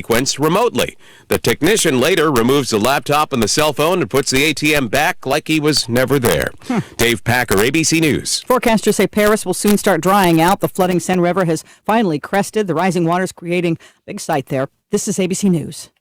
sequence remotely. The technician later removes the laptop and the cell phone and puts the ATM back like he was never there. Dave Packer, ABC News. Forecasters say Paris will soon start drying out. The flooding Seine River has finally crested. The rising waters creating a big sight there. This is ABC News.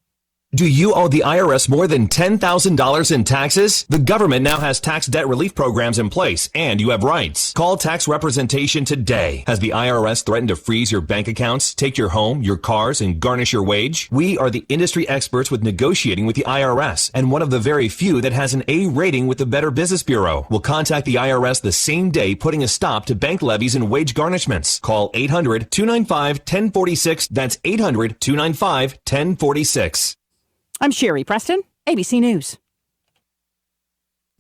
Do you owe the IRS more than $10,000 in taxes? The government now has tax debt relief programs in place, and you have rights. Call tax representation today. Has the IRS threatened to freeze your bank accounts, take your home, your cars, and garnish your wage? We are the industry experts with negotiating with the IRS, and one of the very few that has an A rating with the Better Business Bureau. We'll contact the IRS the same day, putting a stop to bank levies and wage garnishments. Call 800-295-1046. That's 800-295-1046. I'm Sherry Preston, ABC News.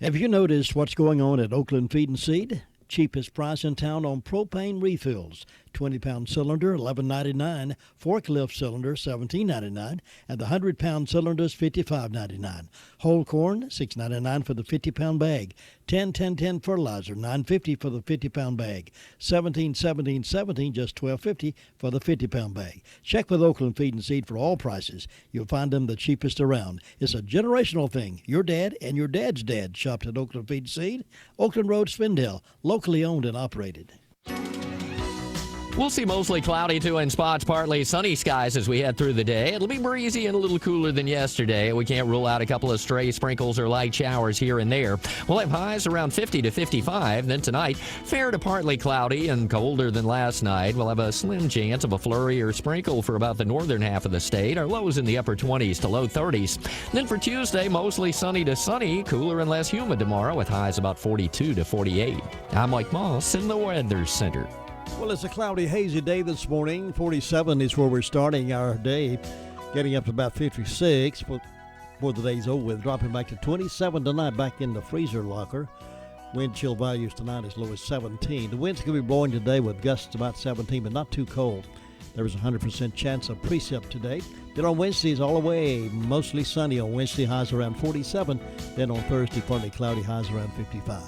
Have you noticed what's going on at Oakland Feed and Seed? Cheapest price in town on propane refills. 20-pound cylinder, $11.99. Forklift cylinder, $17.99. And the 100-pound cylinder is $55.99. Whole corn, $6.99 for the 50-pound bag. 10-10-10 fertilizer, $9.50 for the 50-pound bag. 17-17-17, just $12.50 for the 50-pound bag. Check with Oakland Feed and Seed for all prices. You'll find them the cheapest around. It's a generational thing. Your dad and your dad's dad shopped at Oakland Feed and Seed. Oakland Road, Spindale, locally owned and operated. We'll see mostly cloudy to in spots, partly sunny skies as we head through the day. It'll be breezy and a little cooler than yesterday. We can't rule out a couple of stray sprinkles or light showers here and there. We'll have highs around 50 to 55. Then tonight, fair to partly cloudy and colder than last night. We'll have a slim chance of a flurry or sprinkle for about the northern half of the state. Our lows in the upper 20s to low 30s. Then for Tuesday, mostly sunny to sunny, cooler and less humid tomorrow with highs about 42 to 48. I'm Mike Moss in the Weather Center. Well, it's a cloudy, hazy day this morning. 47 is where we're starting our day, getting up to about 56 before the day's over with, dropping back to 27 tonight, back in the freezer locker. Wind chill values tonight as low as 17. The wind's going to be blowing today with gusts about 17, but not too cold. There is a 100% chance of precip today. Then on Wednesday is all the way mostly sunny. On Wednesday, highs around 47. Then on Thursday, partly cloudy, highs around 55.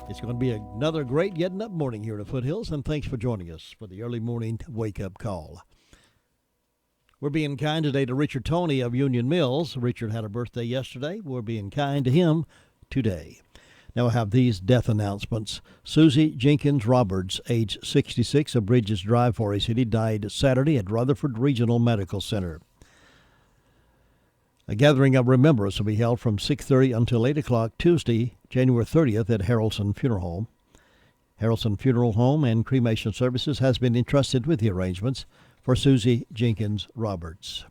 It's going to be another great getting up morning here in the foothills, and thanks for joining us for the early morning wake-up call. We're being kind today to Richard Toney of Union Mills. Richard had a birthday yesterday. We're being kind to him today. Now I have these death announcements. Susie Jenkins Roberts, age 66, of Bridges Drive, Forest City, died Saturday at Rutherford Regional Medical Center. A gathering of remembrance will be held from 6:30 until 8 o'clock Tuesday, January 30th at Harrelson Funeral Home. Harrelson Funeral Home and Cremation Services has been entrusted with the arrangements for Susie Jenkins Roberts.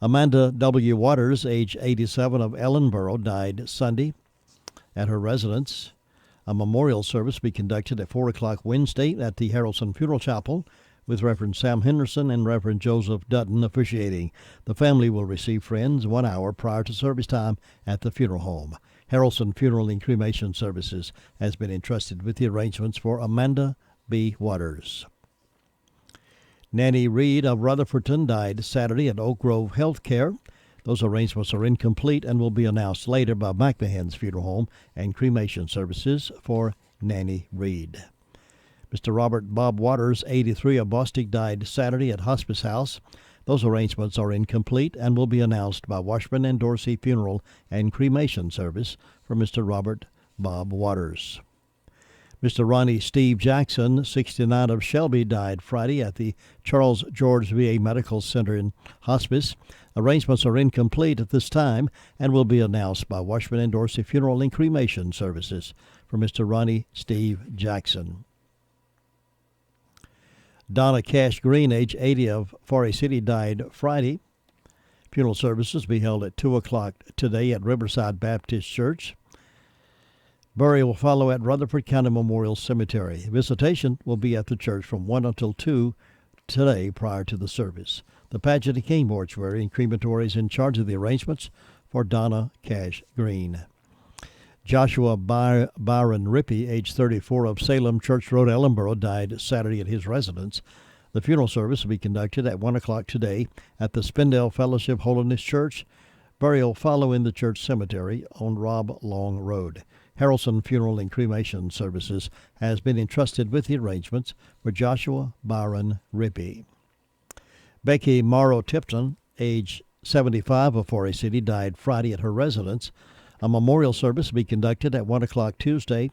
Amanda W. Waters, age 87, of Ellenboro, died Sunday at her residence. A memorial service will be conducted at 4 o'clock Wednesday at the Harrelson Funeral Chapel, with Reverend Sam Henderson and Reverend Joseph Dutton officiating. The family will receive friends 1 hour prior to service time at the funeral home. Harrelson Funeral and Cremation Services has been entrusted with the arrangements for Amanda B. Waters. Nanny Reed of Rutherfordton died Saturday at Oak Grove Health Care. Those arrangements are incomplete and will be announced later by McMahon's Funeral Home and Cremation Services for Nanny Reed. Mr. Robert Bob Waters, 83, of Bostic, died Saturday at Hospice House. Those arrangements are incomplete and will be announced by Washburn and Dorsey Funeral and Cremation Service for Mr. Robert Bob Waters. Mr. Ronnie Steve Jackson, 69, of Shelby, died Friday at the Charles George VA Medical Center in Hospice. Arrangements are incomplete at this time and will be announced by Washburn and Dorsey Funeral and Cremation Services for Mr. Ronnie Steve Jackson. Donna Cash Green, age 80, of Forest City, died Friday. Funeral services will be held at 2 o'clock today at Riverside Baptist Church. Burial will follow at Rutherford County Memorial Cemetery. Visitation will be at the church from 1 until 2 today prior to the service. The Paget and King Mortuary and Crematory is in charge of the arrangements for Donna Cash Green. Joshua Byron Rippey, age 34, of Salem Church Road, Ellenboro, died Saturday at his residence. The funeral service will be conducted at 1 o'clock today at the Spindale Fellowship Holiness Church. Burial follow in the church cemetery on Rob Long Road. Harrelson Funeral and Cremation Services has been entrusted with the arrangements for Joshua Byron Rippey. Becky Morrow Tipton, age 75, of Forest City, died Friday at her residence. A memorial service will be conducted at 1 o'clock Tuesday,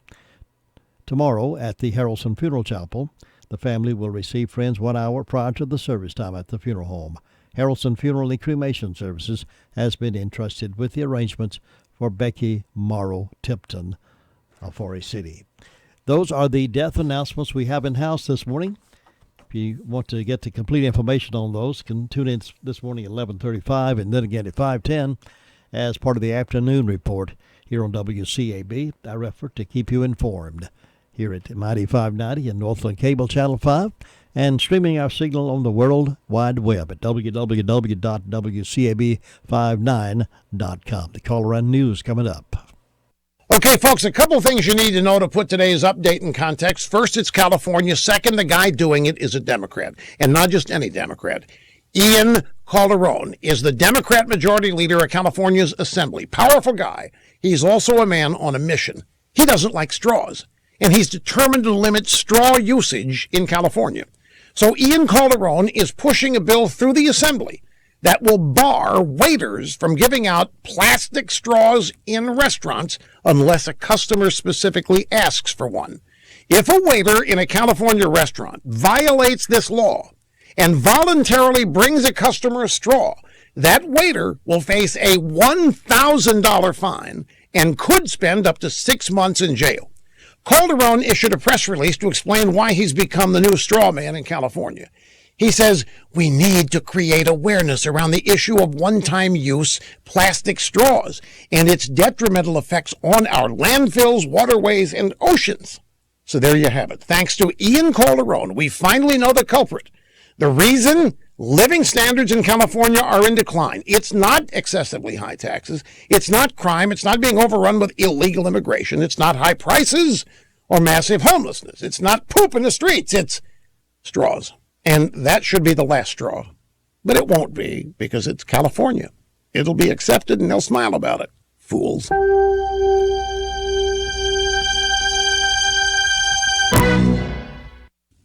tomorrow, at the Harrelson Funeral Chapel. The family will receive friends 1 hour prior to the service time at the funeral home. Harrelson Funeral and Cremation Services has been entrusted with the arrangements for Becky Morrow Tipton of Forest City. Those are the death announcements we have in-house this morning. If you want to get the complete information on those, you can tune in this morning at 11:35 and then again at 5:10 as part of the afternoon report here on WCAB. Our effort to keep you informed here at Mighty 590 and Northland Cable Channel 5 and streaming our signal on the World Wide Web at www.wcab59.com. The Call Around News coming up. Okay, folks, a couple things you need to know to put today's update in context. First, it's California. Second, the guy doing it is a Democrat, and not just any Democrat. Ian Calderon is the Democrat majority leader of California's Assembly. Powerful guy. He's also a man on a mission. He doesn't like straws, and he's determined to limit straw usage in California. So Ian Calderon is pushing a bill through the Assembly that will bar waiters from giving out plastic straws in restaurants unless a customer specifically asks for one. If a waiter in a California restaurant violates this law and voluntarily brings a customer a straw, that waiter will face a $1,000 fine and could spend up to 6 months in jail. Calderon issued a press release to explain why he's become the new straw man in California. He says, we need to create awareness around the issue of one-time use plastic straws and its detrimental effects on our landfills, waterways, and oceans. So there you have it. Thanks to Ian Calderon, we finally know the culprit. The reason living standards in California are in decline. It's not excessively high taxes. It's not crime. It's not being overrun with illegal immigration. It's not high prices or massive homelessness. It's not poop in the streets. It's straws. And that should be the last straw. But it won't be, because it's California. It'll be accepted and they'll smile about it. Fools.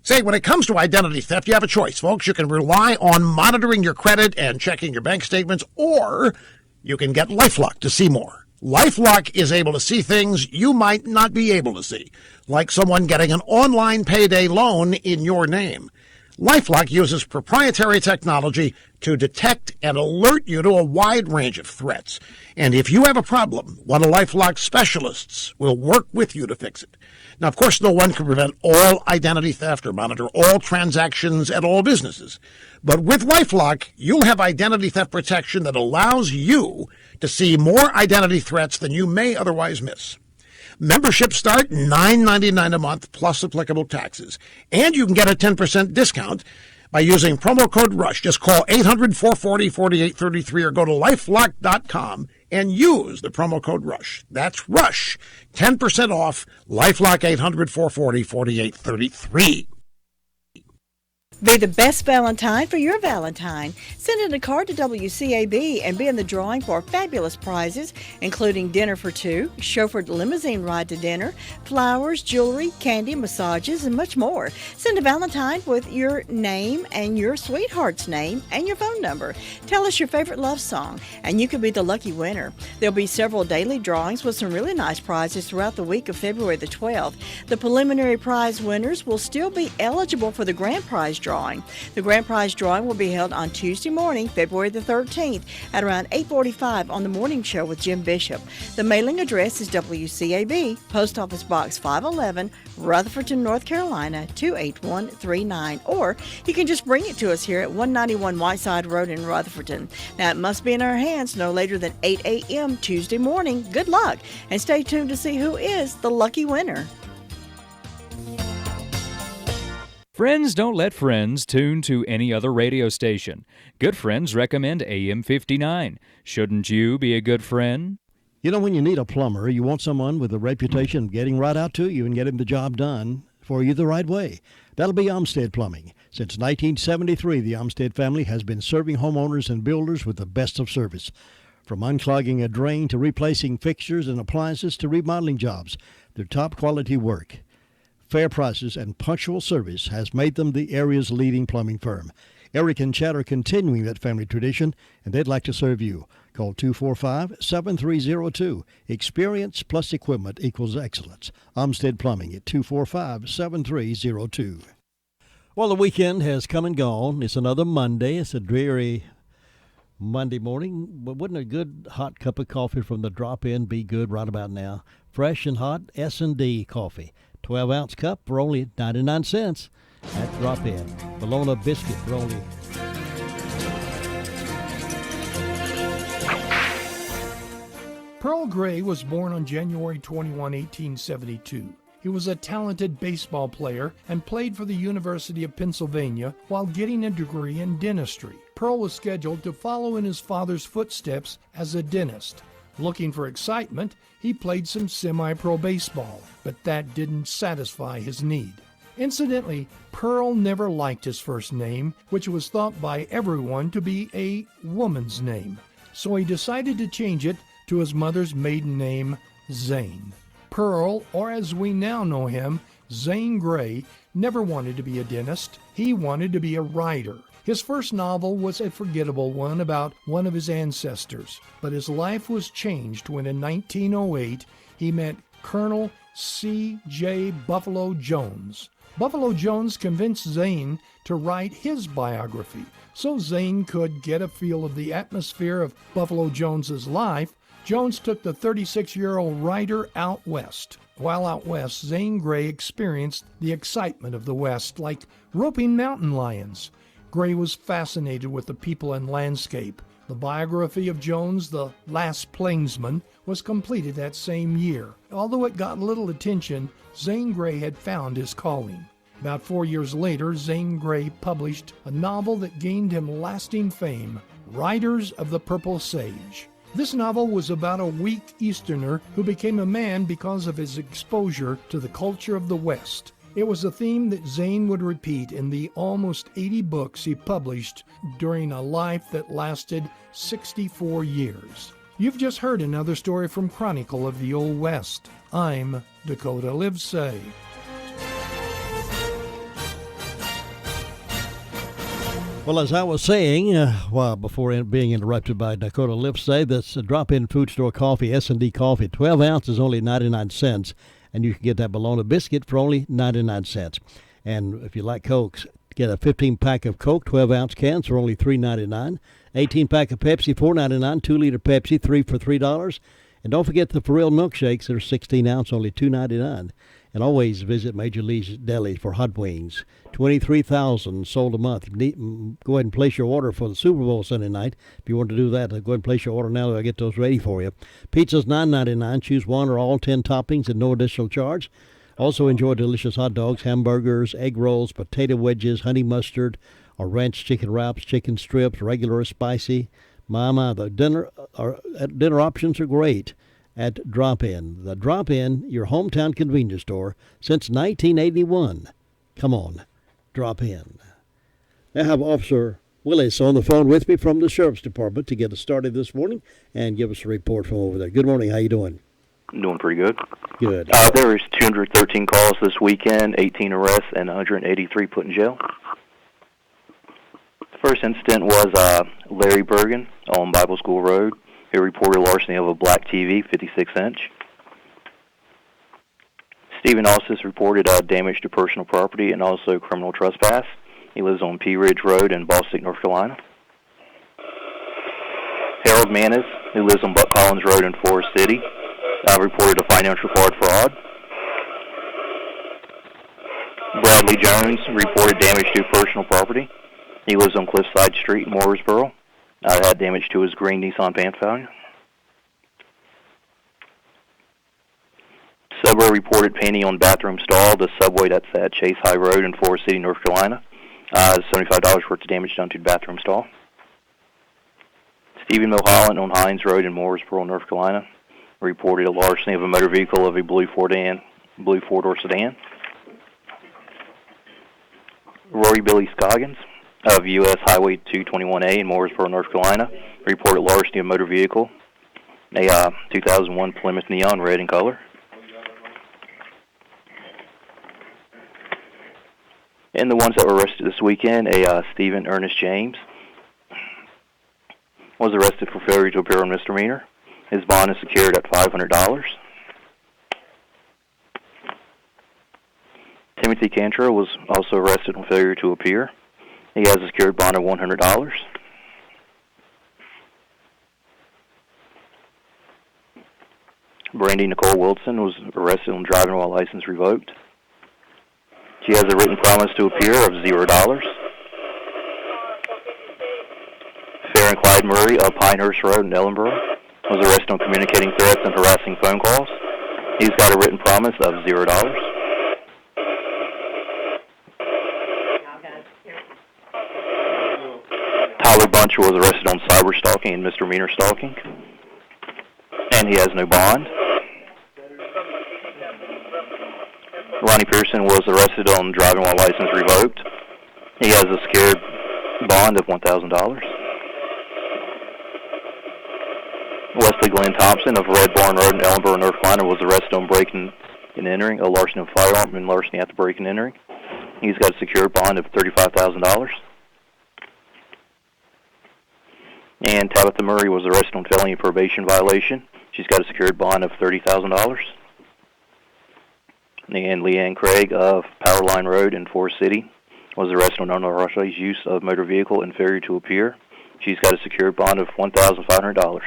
Say, when it comes to identity theft, you have a choice, folks. You can rely on monitoring your credit and checking your bank statements, or you can get LifeLock to see more. LifeLock is able to see things you might not be able to see, like someone getting an online payday loan in your name. LifeLock uses proprietary technology to detect and alert you to a wide range of threats. And if you have a problem, one of LifeLock's specialists will work with you to fix it. Now, of course, no one can prevent all identity theft or monitor all transactions at all businesses. But with LifeLock, you'll have identity theft protection that allows you to see more identity threats than you may otherwise miss. Memberships start $9.99 a month plus applicable taxes. And you can get a 10% discount by using promo code RUSH. Just call 800-440-4833 or go to lifelock.com and use the promo code RUSH. That's RUSH. 10% off. LifeLock 800-440-4833. Be the best Valentine for your Valentine. Send in a card to WCAB and be in the drawing for fabulous prizes, including dinner for two, chauffeured limousine ride to dinner, flowers, jewelry, candy, massages, and much more. Send a Valentine with your name and your sweetheart's name and your phone number. Tell us your favorite love song, and you could be the lucky winner. There'll be several daily drawings with some really nice prizes throughout the week of February the 12th. The preliminary prize winners will still be eligible for the grand prize drawing. The grand prize drawing will be held on Tuesday morning, February the 13th, at around 8:45 on the Morning Show with Jim Bishop. The mailing address is WCAB, Post Office Box 511, Rutherfordton, North Carolina, 28139. Or you can just bring it to us here at 191 Whiteside Road in Rutherfordton. Now, it must be in our hands no later than 8 a.m. Tuesday morning. Good luck, and stay tuned to see who is the lucky winner. Friends don't let friends tune to any other radio station. Good friends recommend AM 59. Shouldn't you be a good friend? You know, when you need a plumber, you want someone with a reputation of getting right out to you and getting the job done for you the right way. That'll be Olmsted Plumbing. Since 1973, the Olmsted family has been serving homeowners and builders with the best of service. From unclogging a drain to replacing fixtures and appliances to remodeling jobs, their top quality work, fair prices, and punctual service has made them the area's leading plumbing firm. Eric and Chad are continuing that family tradition, and they'd like to serve you. Call 245-7302. Experience plus equipment equals excellence. Olmsted Plumbing at 245-7302. Well, the weekend has come and gone. It's another Monday. It's a dreary Monday morning, but wouldn't a good hot cup of coffee from the drop-in be good right about now? Fresh and hot S&D coffee. 12-ounce cup for only 99 cents at drop-in. Bologna biscuit for only... Pearl Gray was born on January 21, 1872. He was a talented baseball player and played for the University of Pennsylvania while getting a degree in dentistry. Pearl was scheduled to follow in his father's footsteps as a dentist. Looking for excitement, he played some semi-pro baseball, but that didn't satisfy his need. Incidentally, Pearl never liked his first name, which was thought by everyone to be a woman's name. So he decided to change it to his mother's maiden name, Zane. Pearl, or as we now know him, Zane Grey, never wanted to be a dentist. He wanted to be a writer. His first novel was a forgettable one about one of his ancestors, but his life was changed when in 1908 he met Colonel C.J. Buffalo Jones. Buffalo Jones convinced Zane to write his biography, so Zane could get a feel of the atmosphere of Buffalo Jones's life. Jones took the 36-year-old writer out west. While out west, Zane Grey experienced the excitement of the West, like roping mountain lions. Grey was fascinated with the people and landscape. The biography of Jones, The Last Plainsman, was completed that same year. Although it got little attention, Zane Grey had found his calling. About 4 years later, Zane Grey published a novel that gained him lasting fame, Riders of the Purple Sage. This novel was about a weak Easterner who became a man because of his exposure to the culture of the West. It was a theme that Zane would repeat in the almost 80 books he published during a life that lasted 64 years. You've just heard another story from Chronicle of the Old West. I'm Dakota Livesay. Well, as I was saying, before being interrupted by Dakota Livesay, this drop-in food store coffee, S&D coffee, 12 ounces, only 99 cents. And you can get that bologna biscuit for only 99 cents. And if you like Cokes, get a 15-pack of Coke, 12-ounce cans for only $3.99. 18-pack of Pepsi, $4.99. 2-liter Pepsi, 3 for $3. And don't forget the For Real milkshakes. They're 16-ounce, only $2.99. And always visit Major Lee's Deli for hot wings. 23,000 sold a month. Go ahead and place your order for the Super Bowl Sunday night. If you want to do that, go ahead and place your order now. I'll get those ready for you. Pizza's $9.99. Choose one or all 10 toppings at no additional charge. Also enjoy delicious hot dogs, hamburgers, egg rolls, potato wedges, honey mustard, or ranch chicken wraps, chicken strips, regular or spicy. Mama, the dinner options are great at Drop-In. The Drop-In, your hometown convenience store since 1981. Come on, drop in. I have Officer Willis on the phone with me from the Sheriff's Department to get us started this morning and give us a report from over there. Good morning. How you doing? I'm doing pretty good. Good. There was 213 calls this weekend, 18 arrests, and 183 put in jail. The first incident was Larry Bergen on Bible School Road. He reported larceny of a black TV, 56-inch. Stephen Ossis reported damage to personal property and also criminal trespass. He lives on Pea Ridge Road in Boston, North Carolina. Harold Manis, who lives on Buck Collins Road in Forest City, reported a financial card fraud. Bradley Jones reported damage to personal property. He lives on Cliffside Street in Mooresboro. Had damage to his green Nissan Pathfinder. Subway reported painting on bathroom stall. The Subway, that's at Chase High Road in Forest City, North Carolina. $75 worth of damage done to the bathroom stall. Stephen Mulholland on Hines Road in Mooresboro, North Carolina, reported a larceny of a motor vehicle of a blue four-door sedan. Rory Billy Scoggins of U.S. Highway 221A in Mooresboro, North Carolina, reported larceny of a motor vehicle, a 2001 Plymouth Neon red in color. And the ones that were arrested this weekend, Stephen Ernest James was arrested for failure to appear on misdemeanor. His bond is secured at $500. Timothy Cantrell was also arrested on failure to appear. He has a secured bond of $100. Brandy Nicole Wilson was arrested on driving while license revoked. She has a written promise to appear of $0. Farron Clyde Murray of Pinehurst Road in Ellenboro was arrested on communicating threats and harassing phone calls. He's got a written promise of $0. Tyler Buncher was arrested on cyber stalking and misdemeanor stalking, and he has no bond. Ronnie Pearson was arrested on driving while license revoked. He has a secured bond of $1,000. Wesley Glenn Thompson of Red Barn Road in Ellenboro, North Carolina, was arrested on breaking and entering, a larceny of firearm, and larceny after breaking and entering. He's got a secured bond of $35,000. And Tabitha Murray was arrested on felony probation violation. She's got a secured bond of $30,000. And Leanne Craig of Powerline Road in Forest City was arrested on unauthorized use of motor vehicle and failure to appear. She's got a secured bond of $1,500.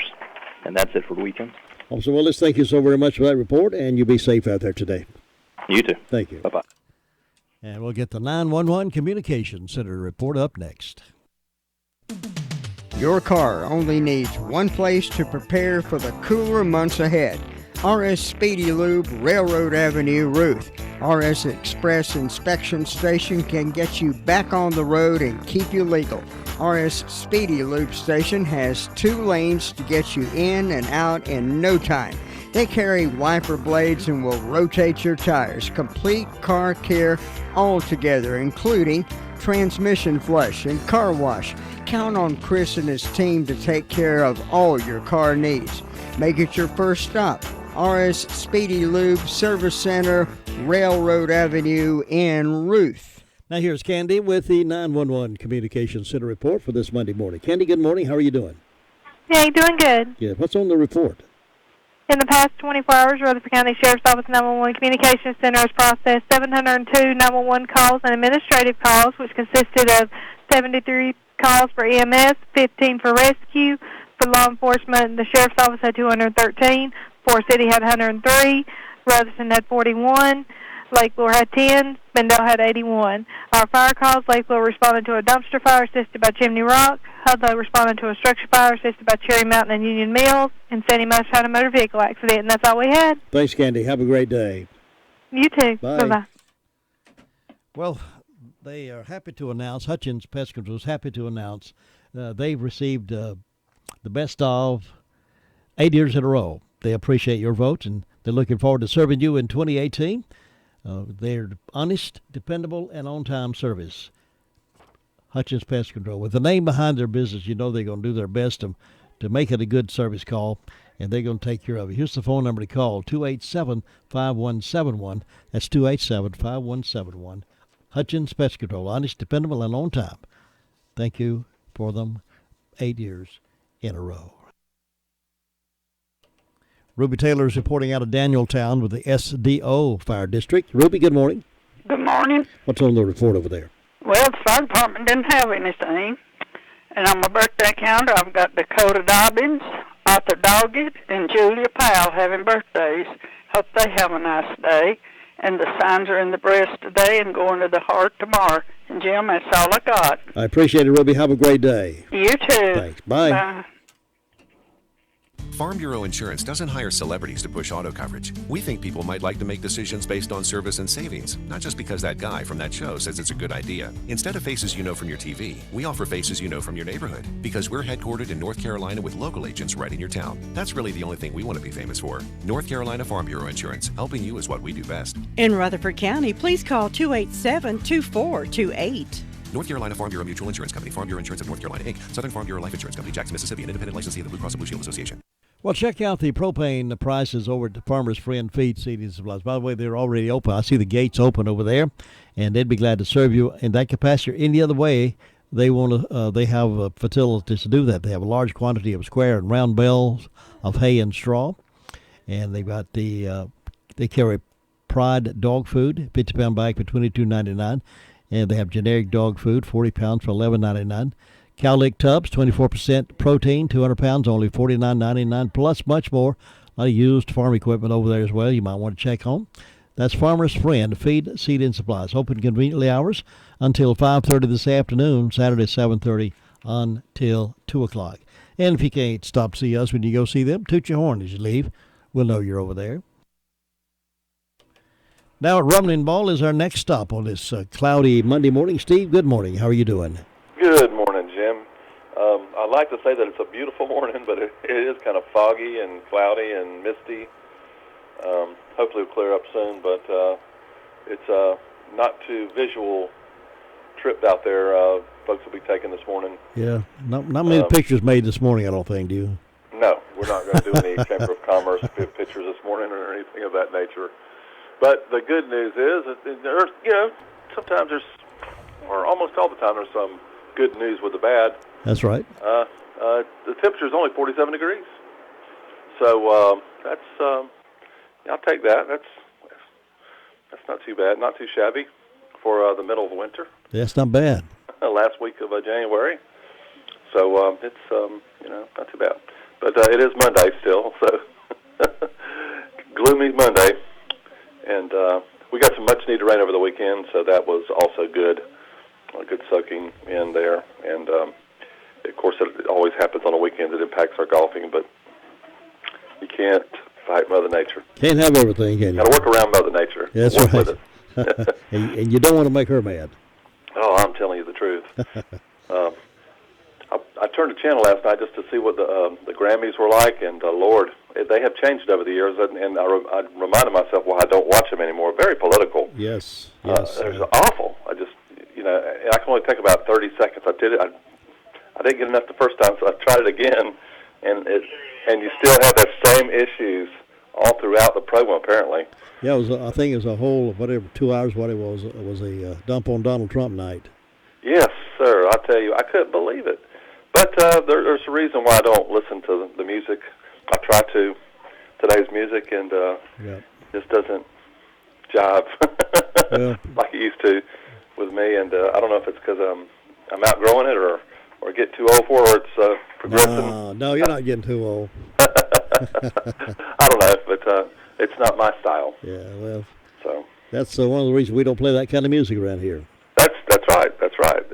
And that's it for the weekend. Officer Willis, thank you so very much for that report, and you be safe out there today. You too. Thank you. Bye-bye. And we'll get the 911 Communications Center report up next. Your car only needs one place to prepare for the cooler months ahead. RS Speedy Lube, Railroad Avenue, Ruth. RS Express Inspection Station can get you back on the road and keep you legal. RS Speedy Lube Station has 2 lanes to get you in and out in no time. They carry wiper blades and will rotate your tires. Complete car care altogether, including transmission flush and car wash. Count on Chris and his team to take care of all your car needs. Make it your first stop. RS Speedy Lube Service Center, Railroad Avenue in Ruth. Now here's Candy with the 911 Communications Center report for this Monday morning. Candy, good morning. How are you doing? Hey, doing good. Yeah, what's on the report? In the past 24 hours, Rutherford County Sheriff's Office 911 Communications Center has processed 702 911 calls and administrative calls, which consisted of 73 calls for EMS, 15 for rescue. For law enforcement, the Sheriff's Office had 213. Forest City had 103. Rutherford had 41. Lake Lure had 10. Spindale had 81. Our fire calls, Lake Lure responded to a dumpster fire assisted by Chimney Rock. Hudlow responded to a structure fire assisted by Cherry Mountain and Union Mills. And Sandy Mush had a motor vehicle accident, and that's all we had. Thanks, Candy. Have a great day. You too. Bye. Bye-bye. Well, they are happy to announce, Hutchins Pest Control is happy to announce they've received the best of 8 years in a row. They appreciate your votes, and they're looking forward to serving you in 2018. They're honest, dependable, and on-time service. Hutchins Pest Control. With the name behind their business, you know they're going to do their best to make it a good service call, and they're going to take care of it. Here's the phone number to call, 287-5171. That's 287-5171. Hutchins Pest Control, honest, dependable, and on time. Thank you for them 8 years in a row. Ruby Taylor is reporting out of Danieltown with the SDO Fire District. Ruby, good morning. Good morning. What's on the report over there? Well, the fire department didn't have anything. And on my birthday calendar, I've got Dakota Dobbins, Arthur Doggett, and Julia Powell having birthdays. Hope they have a nice day. And the signs are in the breast today and going to the heart tomorrow. And, Jim, that's all I got. I appreciate it, Ruby. Have a great day. You too. Thanks. Bye. Bye. Farm Bureau Insurance doesn't hire celebrities to push auto coverage. We think people might like to make decisions based on service and savings, not just because that guy from that show says it's a good idea. Instead of faces you know from your TV, we offer faces you know from your neighborhood, because we're headquartered in North Carolina with local agents right in your town. That's really the only thing we want to be famous for. North Carolina Farm Bureau Insurance, helping you is what we do best. In Rutherford County, please call 287-2428. North Carolina Farm Bureau Mutual Insurance Company, Farm Bureau Insurance of North Carolina, Inc., Southern Farm Bureau Life Insurance Company, Jackson, Mississippi, an independent licensee of the Blue Cross and Blue Shield Association. Well, check out the propane prices over at the Farmer's Friend Feed Seeding Supplies. By the way, they're already open. I see the gates open over there, and they'd be glad to serve you in that capacity or any other way. They want to. They have facilities to do that. They have a large quantity of square and round bales of hay and straw, and they've got the. They carry Pride dog food, 50-pound bag for $22.99, and they have generic dog food, 40 pounds for $11.99. Cowlick tubs, 24% protein, 200 pounds, only $49.99, plus much more. A lot of used farm equipment over there as well you might want to check on. That's Farmer's Friend Feed, Seed, and Supplies. Open conveniently hours until 5:30 this afternoon, Saturday 7:30 until 2 o'clock. And if you can't stop to see us when you go see them, toot your horn as you leave. We'll know you're over there. Now at Rumlin Ball is our next stop on this cloudy Monday morning. Steve, good morning. How are you doing? Good morning, Jim. I'd like to say that it's a beautiful morning, but it is kind of foggy and cloudy and misty. Hopefully it'll clear up soon, but it's not too visual trip out there folks will be taking this morning. Yeah, not many pictures made this morning, I don't think, do you? No, we're not going to do any Chamber of Commerce pictures this morning or anything of that nature. But the good news is that there's, sometimes there's, or almost all the time, there's some good news with the bad. That's right. The temperature is only 47 degrees. So that's, I'll take that. That's not too bad, not too shabby for the middle of the winter. That's not bad. Last week of January. So it's, not too bad. But it is Monday still, so gloomy Monday. And we got some much-needed rain over the weekend, so that was also good. A good soaking in there. And, of course, it always happens on a weekend. It impacts our golfing, but you can't fight Mother Nature. Can't have everything, can you? Got to work around Mother Nature. That's work right. with it. and you don't want to make her mad. Oh, I'm telling you the truth. I turned the channel last night just to see what the Grammys were like, and Lord, they have changed over the years, and I reminded myself why I don't watch them anymore. Very political. Yes. It was awful. I just, I can only take about 30 seconds. I did it. I didn't get enough the first time, so I tried it again, and you still have that same issues all throughout the program, apparently. Yeah, I think it was a whole, 2 hours, what it was a dump on Donald Trump night. Yes, sir. I tell you, I couldn't believe it. But there's a reason why I don't listen to the music. I try to, today's music, and just doesn't jive like it used to with me. And I don't know if it's because I'm outgrowing it or get too old for it, or it's progressing. No, you're not getting too old. I don't know, but it's not my style. Yeah, well, so that's one of the reasons we don't play that kind of music around here. That's right. That's right.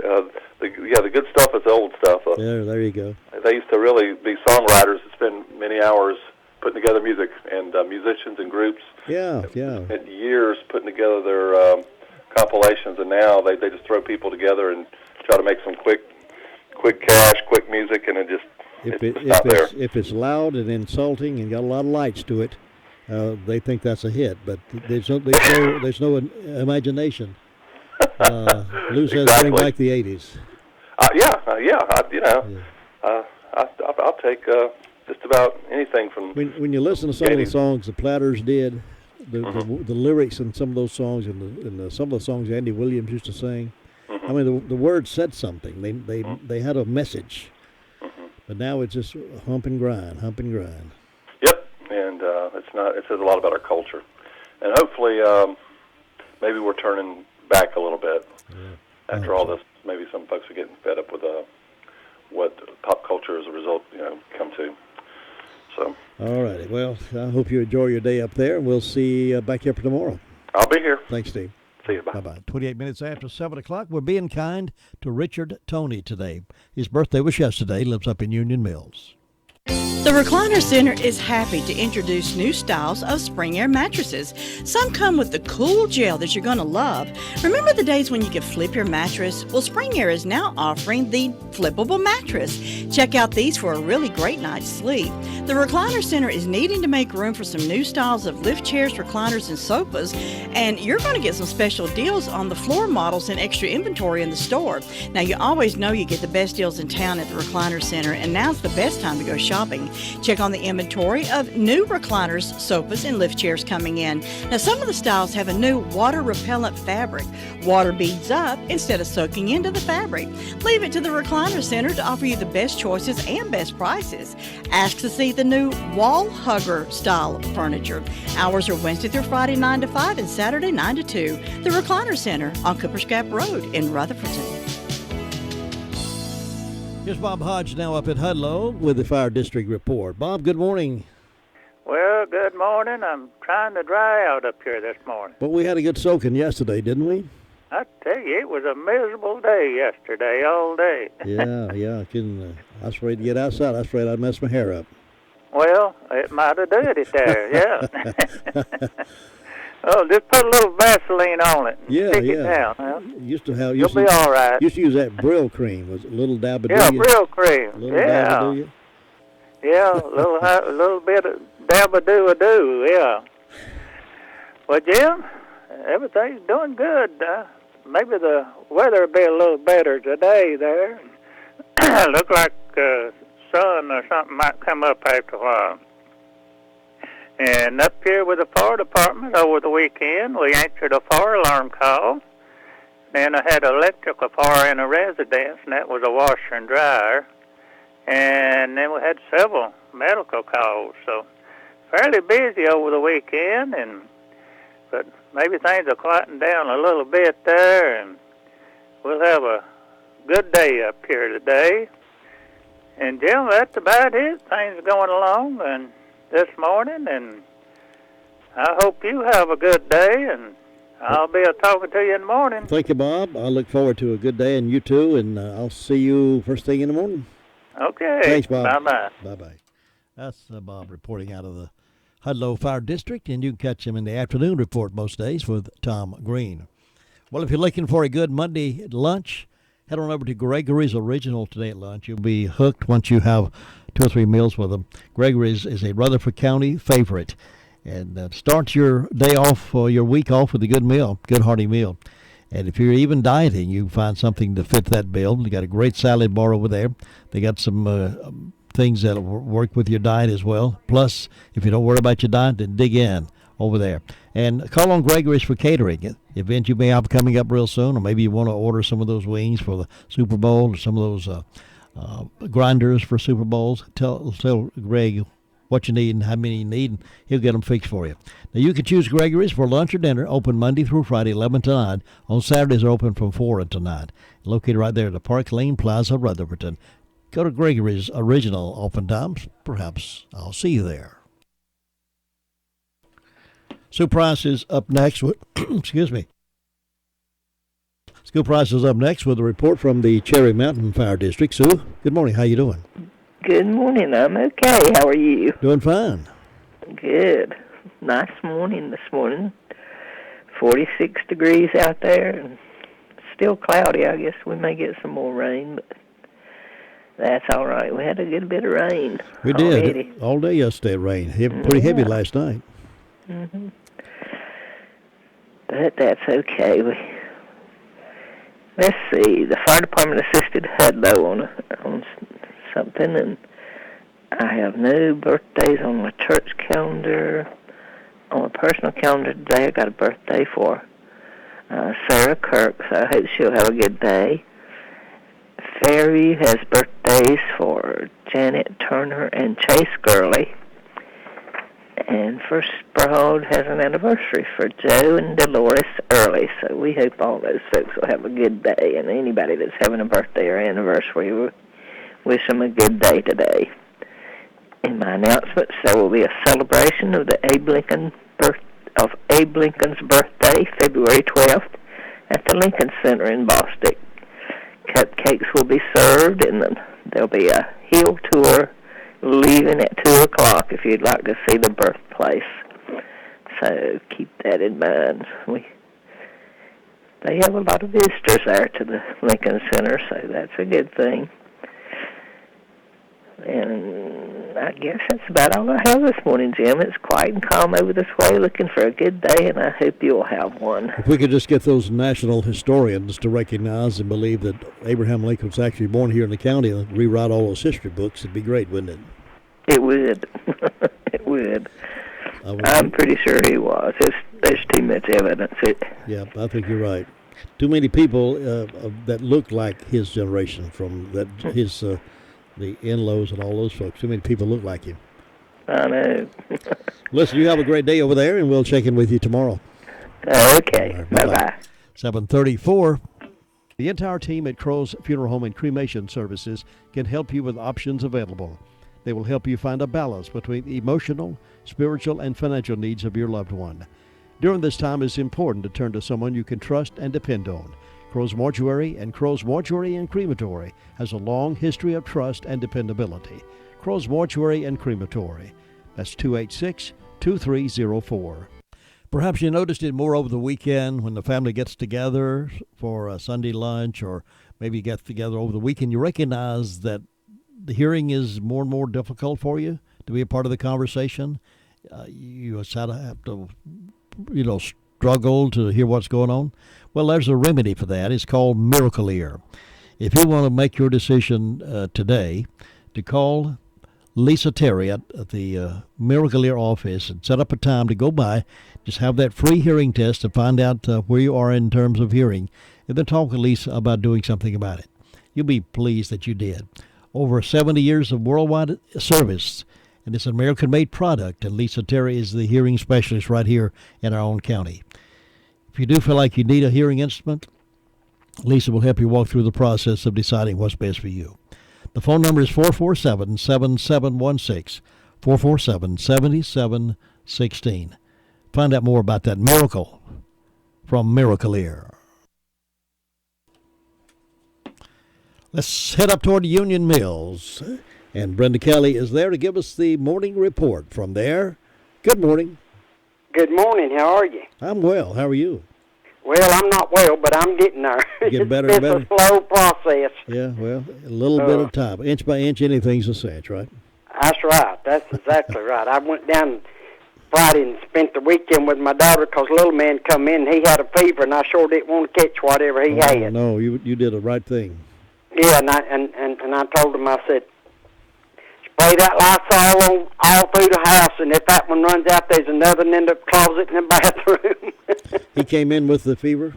The good stuff is the old stuff. There you go. They used to really be songwriters that spend many hours putting together music, and musicians and groups. Yeah. Spent years putting together their compilations, and now they just throw people together and try to make some quick cash, quick music, and it's not there. If it's loud and insulting and got a lot of lights to it, they think that's a hit. But there's no imagination. Lou says bring back the 80s. I'll take just about anything from. When you listen to some 80s. Of the songs the Platters did, the lyrics in some of those songs and some of the songs Andy Williams used to sing. Mm-hmm. I mean, the words said something. They had a message. Mm-hmm. But now it's just hump and grind. Yep, and it's not. It says a lot about our culture, and hopefully, maybe we're turning back a little bit. Yeah. After all this, maybe some folks are getting fed up with what pop culture as a result, come to. So. All righty. Well, I hope you enjoy your day up there, and we'll see you back here for tomorrow. I'll be here. Thanks, Steve. See you. Bye. Bye-bye. 28 minutes after 7 o'clock. We're being kind to Richard Toney today. His birthday was yesterday. He lives up in Union Mills. The Recliner Center is happy to introduce new styles of Spring Air mattresses. Some come with the cool gel that you're going to love. Remember the days when you could flip your mattress? Well, Spring Air is now offering the flippable mattress. Check out these for a really great night's sleep. The Recliner Center is needing to make room for some new styles of lift chairs, recliners, and sofas, and you're going to get some special deals on the floor models and extra inventory in the store. Now, you always know you get the best deals in town at the Recliner Center, and now's the best time to go shopping. shopping. Check on the inventory of new recliners, sofas, and lift chairs coming in. Now, some of the styles have a new water-repellent fabric. Water beads up instead of soaking into the fabric. Leave it to the Recliner Center to offer you the best choices and best prices. Ask to see the new wall hugger style of furniture. Hours are Wednesday through Friday 9 to 5 and Saturday 9 to 2. The Recliner Center on Cooper's Gap Road in Rutherfordton. Here's Bob Hodge now up at Hudlow with the Fire District Report. Bob, good morning. Well, good morning. I'm trying to dry out up here this morning. Well, we had a good soaking yesterday, didn't we? I tell you, it was a miserable day yesterday, all day. Yeah. I was afraid to get outside. I was afraid I'd mess my hair up. Well, it might have done it there, yeah. Oh, just put a little Vaseline on it. And stick it down. Well, you'll be all right. Used to use that Brill cream. Was it Little Dabba-Doo? Yeah, Brill cream. Little Dabba-Doo? Yeah, a little bit of Dabba-Doo-a-Doo, yeah. Well, Jim, everything's doing good. Maybe the weather will be a little better today there. Look like sun or something might come up after a while. And up here with the fire department over the weekend, we answered a fire alarm call. And I had an electrical fire in a residence, and that was a washer and dryer. And then we had several medical calls. So fairly busy over the weekend, but maybe things are quieting down a little bit there, and we'll have a good day up here today. And Jim, that's about it. Things are going along and this morning, and I hope you have a good day, and I'll be talking to you in the morning. Thank you, Bob. I look forward to a good day, and you too, and I'll see you first thing in the morning. Okay. Thanks, Bob. Bye-bye. Bye-bye. That's Bob reporting out of the Hudlow Fire District, and you can catch him in the afternoon report most days with Tom Green. Well, if you're looking for a good Monday lunch, head on over to Gregory's Original today at lunch. You'll be hooked once you have 2 or 3 meals with them. Gregory's is a Rutherford County favorite, and start your day off or your week off with a good meal, good hearty meal. And if you're even dieting, you can find something to fit that bill. They got a great salad bar over there. They got some things that'll work with your diet as well. Plus, if you don't worry about your diet, then dig in over there. And call on Gregory's for catering. Event you may have coming up real soon, or maybe you want to order some of those wings for the Super Bowl or some of those grinders for Super Bowls. Tell Greg what you need and how many you need, and he'll get them fixed for you. Now, you can choose Gregory's for lunch or dinner, open Monday through Friday, 11 to 9. On Saturdays, they're open from 4 until 9. Located right there at the Park Lane Plaza, Rutherfordton. Go to Gregory's Original oftentimes. Perhaps I'll see you there. Sue Price is up next with, excuse me. Sue Price is up next with a report from the Cherry Mountain Fire District. Sue, good morning. How you doing? Good morning. I'm okay. How are you? Doing fine. Good. Nice morning this morning. 46 degrees out there, and still cloudy. I guess we may get some more rain, but that's all right. We had a good bit of rain. We already. Did. All day yesterday it rained. Pretty heavy last night. Mm-hmm. But that's okay. Let's see. The fire department assisted Hudlow on something, and I have no birthdays on my church calendar. On my personal calendar today, I got a birthday for Sarah Kirk, so I hope she'll have a good day. Fairview has birthdays for Janet Turner and Chase Gurley. And First Broad has an anniversary for Joe and Dolores Early, so we hope all those folks will have a good day. And anybody that's having a birthday or anniversary, we wish them a good day today. In my announcements, there will be a celebration of Abe Lincoln's birthday, February 12th, at the Lincoln Center in Boston. Cupcakes will be served, and then there'll be a hill tour leaving at 2 o'clock if you'd like to see the birthplace. So keep that in mind. They have a lot of visitors there to the Lincoln Center, so that's a good thing. And I guess that's about all I have this morning, Jim. It's quiet and calm over this way, looking for a good day, and I hope you'll have one. If we could just get those national historians to recognize and believe that Abraham Lincoln was actually born here in the county and rewrite all those history books, it'd be great, wouldn't it? It would. It would. I'm pretty sure he was. There's too much evidence. Yeah, I think you're right. Too many people that look like his generation, from the in-laws and all those folks. Too many people look like him. I know. Listen, you have a great day over there, and we'll check in with you tomorrow. Okay. Right, bye-bye. 7:34. The entire team at Crow's Funeral Home and Cremation Services can help you with options available. They will help you find a balance between the emotional, spiritual, and financial needs of your loved one. During this time, it's important to turn to someone you can trust and depend on. Crow's Mortuary and Crematory has a long history of trust and dependability. Crow's Mortuary and Crematory. That's 286-2304. Perhaps you noticed it more over the weekend when the family gets together for a Sunday lunch, or maybe get together over the weekend. You recognize that the hearing is more and more difficult for you to be a part of the conversation. You sort of have to, struggle to hear what's going on. Well, there's a remedy for that. It's called Miracle Ear. If you want to make your decision today to call Lisa Terry at the Miracle Ear office and set up a time to go by, just have that free hearing test to find out where you are in terms of hearing, and then talk with Lisa about doing something about it. You'll be pleased that you did. Over 70 years of worldwide service, and it's an American-made product, and Lisa Terry is the hearing specialist right here in our own county. If you do feel like you need a hearing instrument, Lisa will help you walk through the process of deciding what's best for you. The phone number is 447-7716, 447-7716. Find out more about that miracle from Miracle Ear. Let's head up toward Union Mills. And Brenda Kelly is there to give us the morning report from there. Good morning. Good morning. How are you? I'm well. How are you? Well, I'm not well, but I'm getting there. Getting better and better? It's a slow process. Yeah, well, a little bit at a time. Inch by inch, anything's a cinch, right? That's right. That's exactly right. I went down Friday and spent the weekend with my daughter because little man come in. He had a fever, and I sure didn't want to catch whatever he had. No, you did the right thing. Yeah, and I told him, I said, spray that Lysol all through the house, and if that one runs out, there's another one in the closet in the bathroom. He came in with the fever?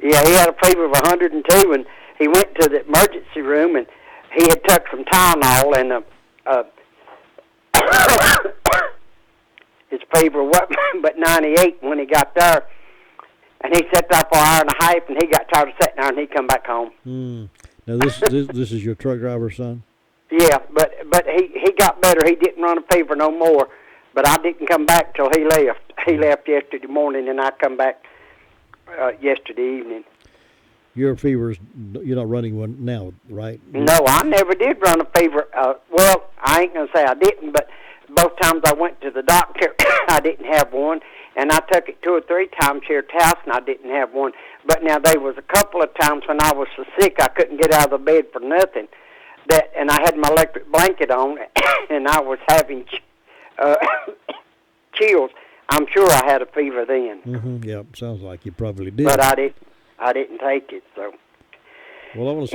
Yeah, he had a fever of 102, and he went to the emergency room, and he had took some Tylenol, and his fever wasn't but 98 when he got there. And he sat there for an hour and a half, and he got tired of sitting there, and he come back home. Now, this is your truck driver's son? Yeah, but he got better. He didn't run a fever no more. But I didn't come back till he left. He left yesterday morning, and I come back yesterday evening. Your fever, you're not running one now, right? No, I never did run a fever. Well, I ain't going to say I didn't, but both times I went to the doctor, I didn't have one. And I took it 2 or 3 times here at the house, and I didn't have one. But now there was a couple of times when I was so sick I couldn't get out of the bed for nothing. And I had my electric blanket on, and I was having chills. I'm sure I had a fever then. Yeah, sounds like you probably did. But I didn't take it. So. Well, on a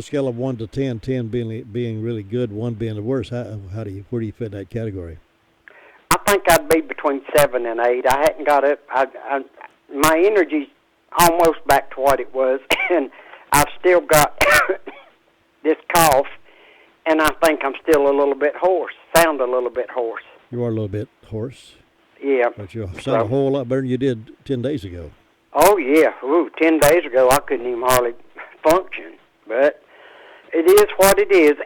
scale of 1 to 10, 10 being really good, 1 being the worst, where do you fit in that category? I think I'd be between 7 and 8. I hadn't got up. My energy's almost back to what it was, and I've still got this cough, and I think I'm still a little bit hoarse. Sound a little bit hoarse. You are a little bit hoarse. Yeah. But you sound a whole lot better than you did 10 days ago. Oh, yeah. 10 days ago, I couldn't even hardly function. But it is what it is.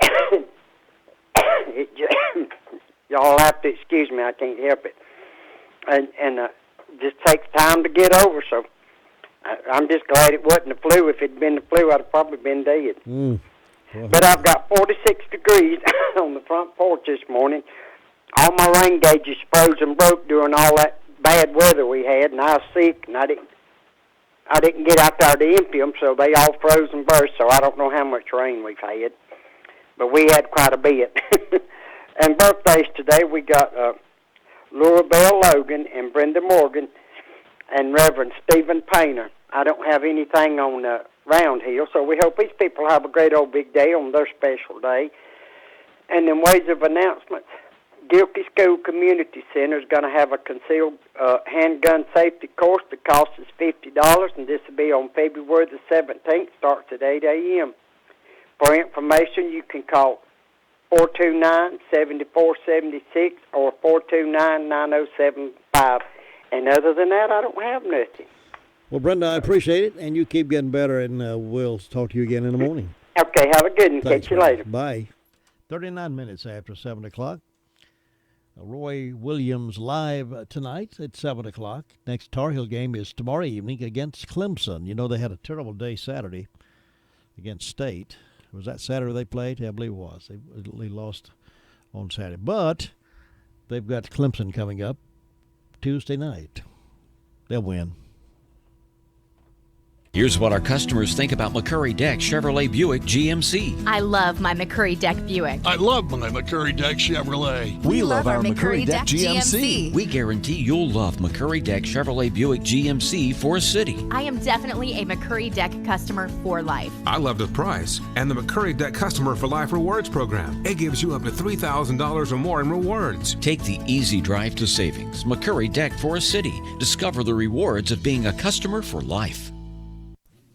Y'all have to excuse me. I can't help it. And just takes time to get over. So I'm just glad it wasn't the flu. If it'd been the flu, I'd have probably been dead. But I've got 46 degrees on the front porch this morning. All my rain gauges froze and broke during all that bad weather we had, and I was sick, and I didn't get out there to empty them, so they all froze and burst. So I don't know how much rain we've had, but we had quite a bit. And birthdays today, we got Laura Bell Logan and Brenda Morgan and Reverend Stephen Painter. I don't have anything on Round Hill, so we hope these people have a great old big day on their special day. And in ways of announcements, Gilkey School Community Center is going to have a concealed handgun safety course. The cost is $50, and this will be on February the 17th. Starts at 8 a.m. For information, you can call 429-7476 or 429-9075. And other than that, I don't have nothing. Well, Brenda, I appreciate it, and you keep getting better, and we'll talk to you again in the morning. Okay, have a good one. Thanks, Catch you later. Bye. 39 minutes after 7 o'clock. Roy Williams live tonight at 7 o'clock. Next Tar Heel game is tomorrow evening against Clemson. You know, they had a terrible day Saturday against State. Was that Saturday they played? Yeah, I believe it was. They lost on Saturday. But they've got Clemson coming up Tuesday night. They'll win. Here's what our customers think about McCurry Deck Chevrolet Buick GMC. I love my McCurry Deck Buick. I love my McCurry Deck Chevrolet. We love our McCurry Deck GMC. We guarantee you'll love McCurry Deck Chevrolet Buick GMC for City. I am definitely a McCurry Deck customer for life. I love the price and the McCurry Deck Customer for Life Rewards program. It gives you up to $3,000 or more in rewards. Take the easy drive to savings. McCurry Deck for City. Discover the rewards of being a customer for life.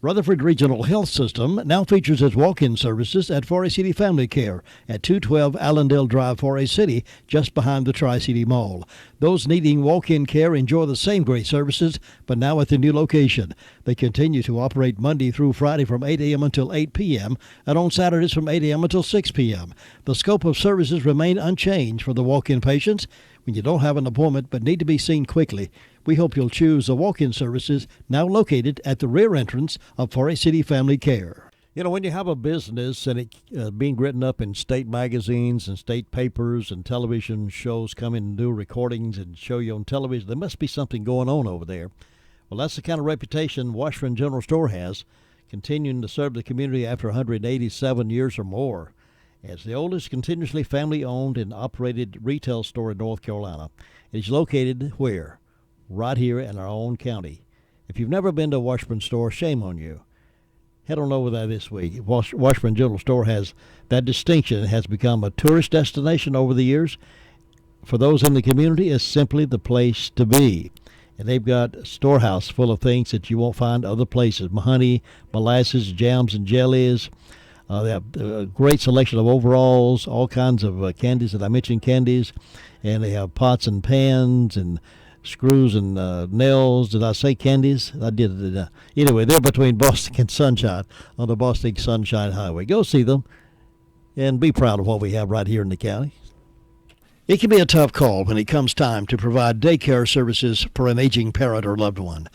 Rutherford Regional Health System now features its walk-in services at Forest City Family Care at 212 Allendale Drive, Forest City, just behind the Tri-City Mall. Those needing walk-in care enjoy the same great services, but now at the new location. They continue to operate Monday through Friday from 8 a.m. until 8 p.m. and on Saturdays from 8 a.m. until 6 p.m. The scope of services remain unchanged for the walk-in patients. When you don't have an appointment but need to be seen quickly, we hope you'll choose the walk-in services now located at the rear entrance of Forest City Family Care. You know, when you have a business and it being written up in state magazines and state papers and television shows come in and do recordings and show you on television, there must be something going on over there. Well, that's the kind of reputation Washburn General Store has, continuing to serve the community after 187 years or more. As the oldest continuously family-owned and operated retail store in North Carolina, it is located where? Right here in our own county. If you've never been to a Washburn store, shame on you. Head on over there this week. Washburn General Store has that distinction. It has become a tourist destination over the years. For those in the community, it's simply the place to be. And they've got a storehouse full of things that you won't find other places. Honey, molasses, jams, and jellies. They have a great selection of overalls, all kinds of candies that I mentioned, candies. And they have pots and pans and screws and nails. Did I say candies? I did. Anyway, they're between Boston and Sunshine on the Boston Sunshine Highway. Go see them and be proud of what we have right here in the county. It can be a tough call when it comes time to provide daycare services for an aging parent or loved one.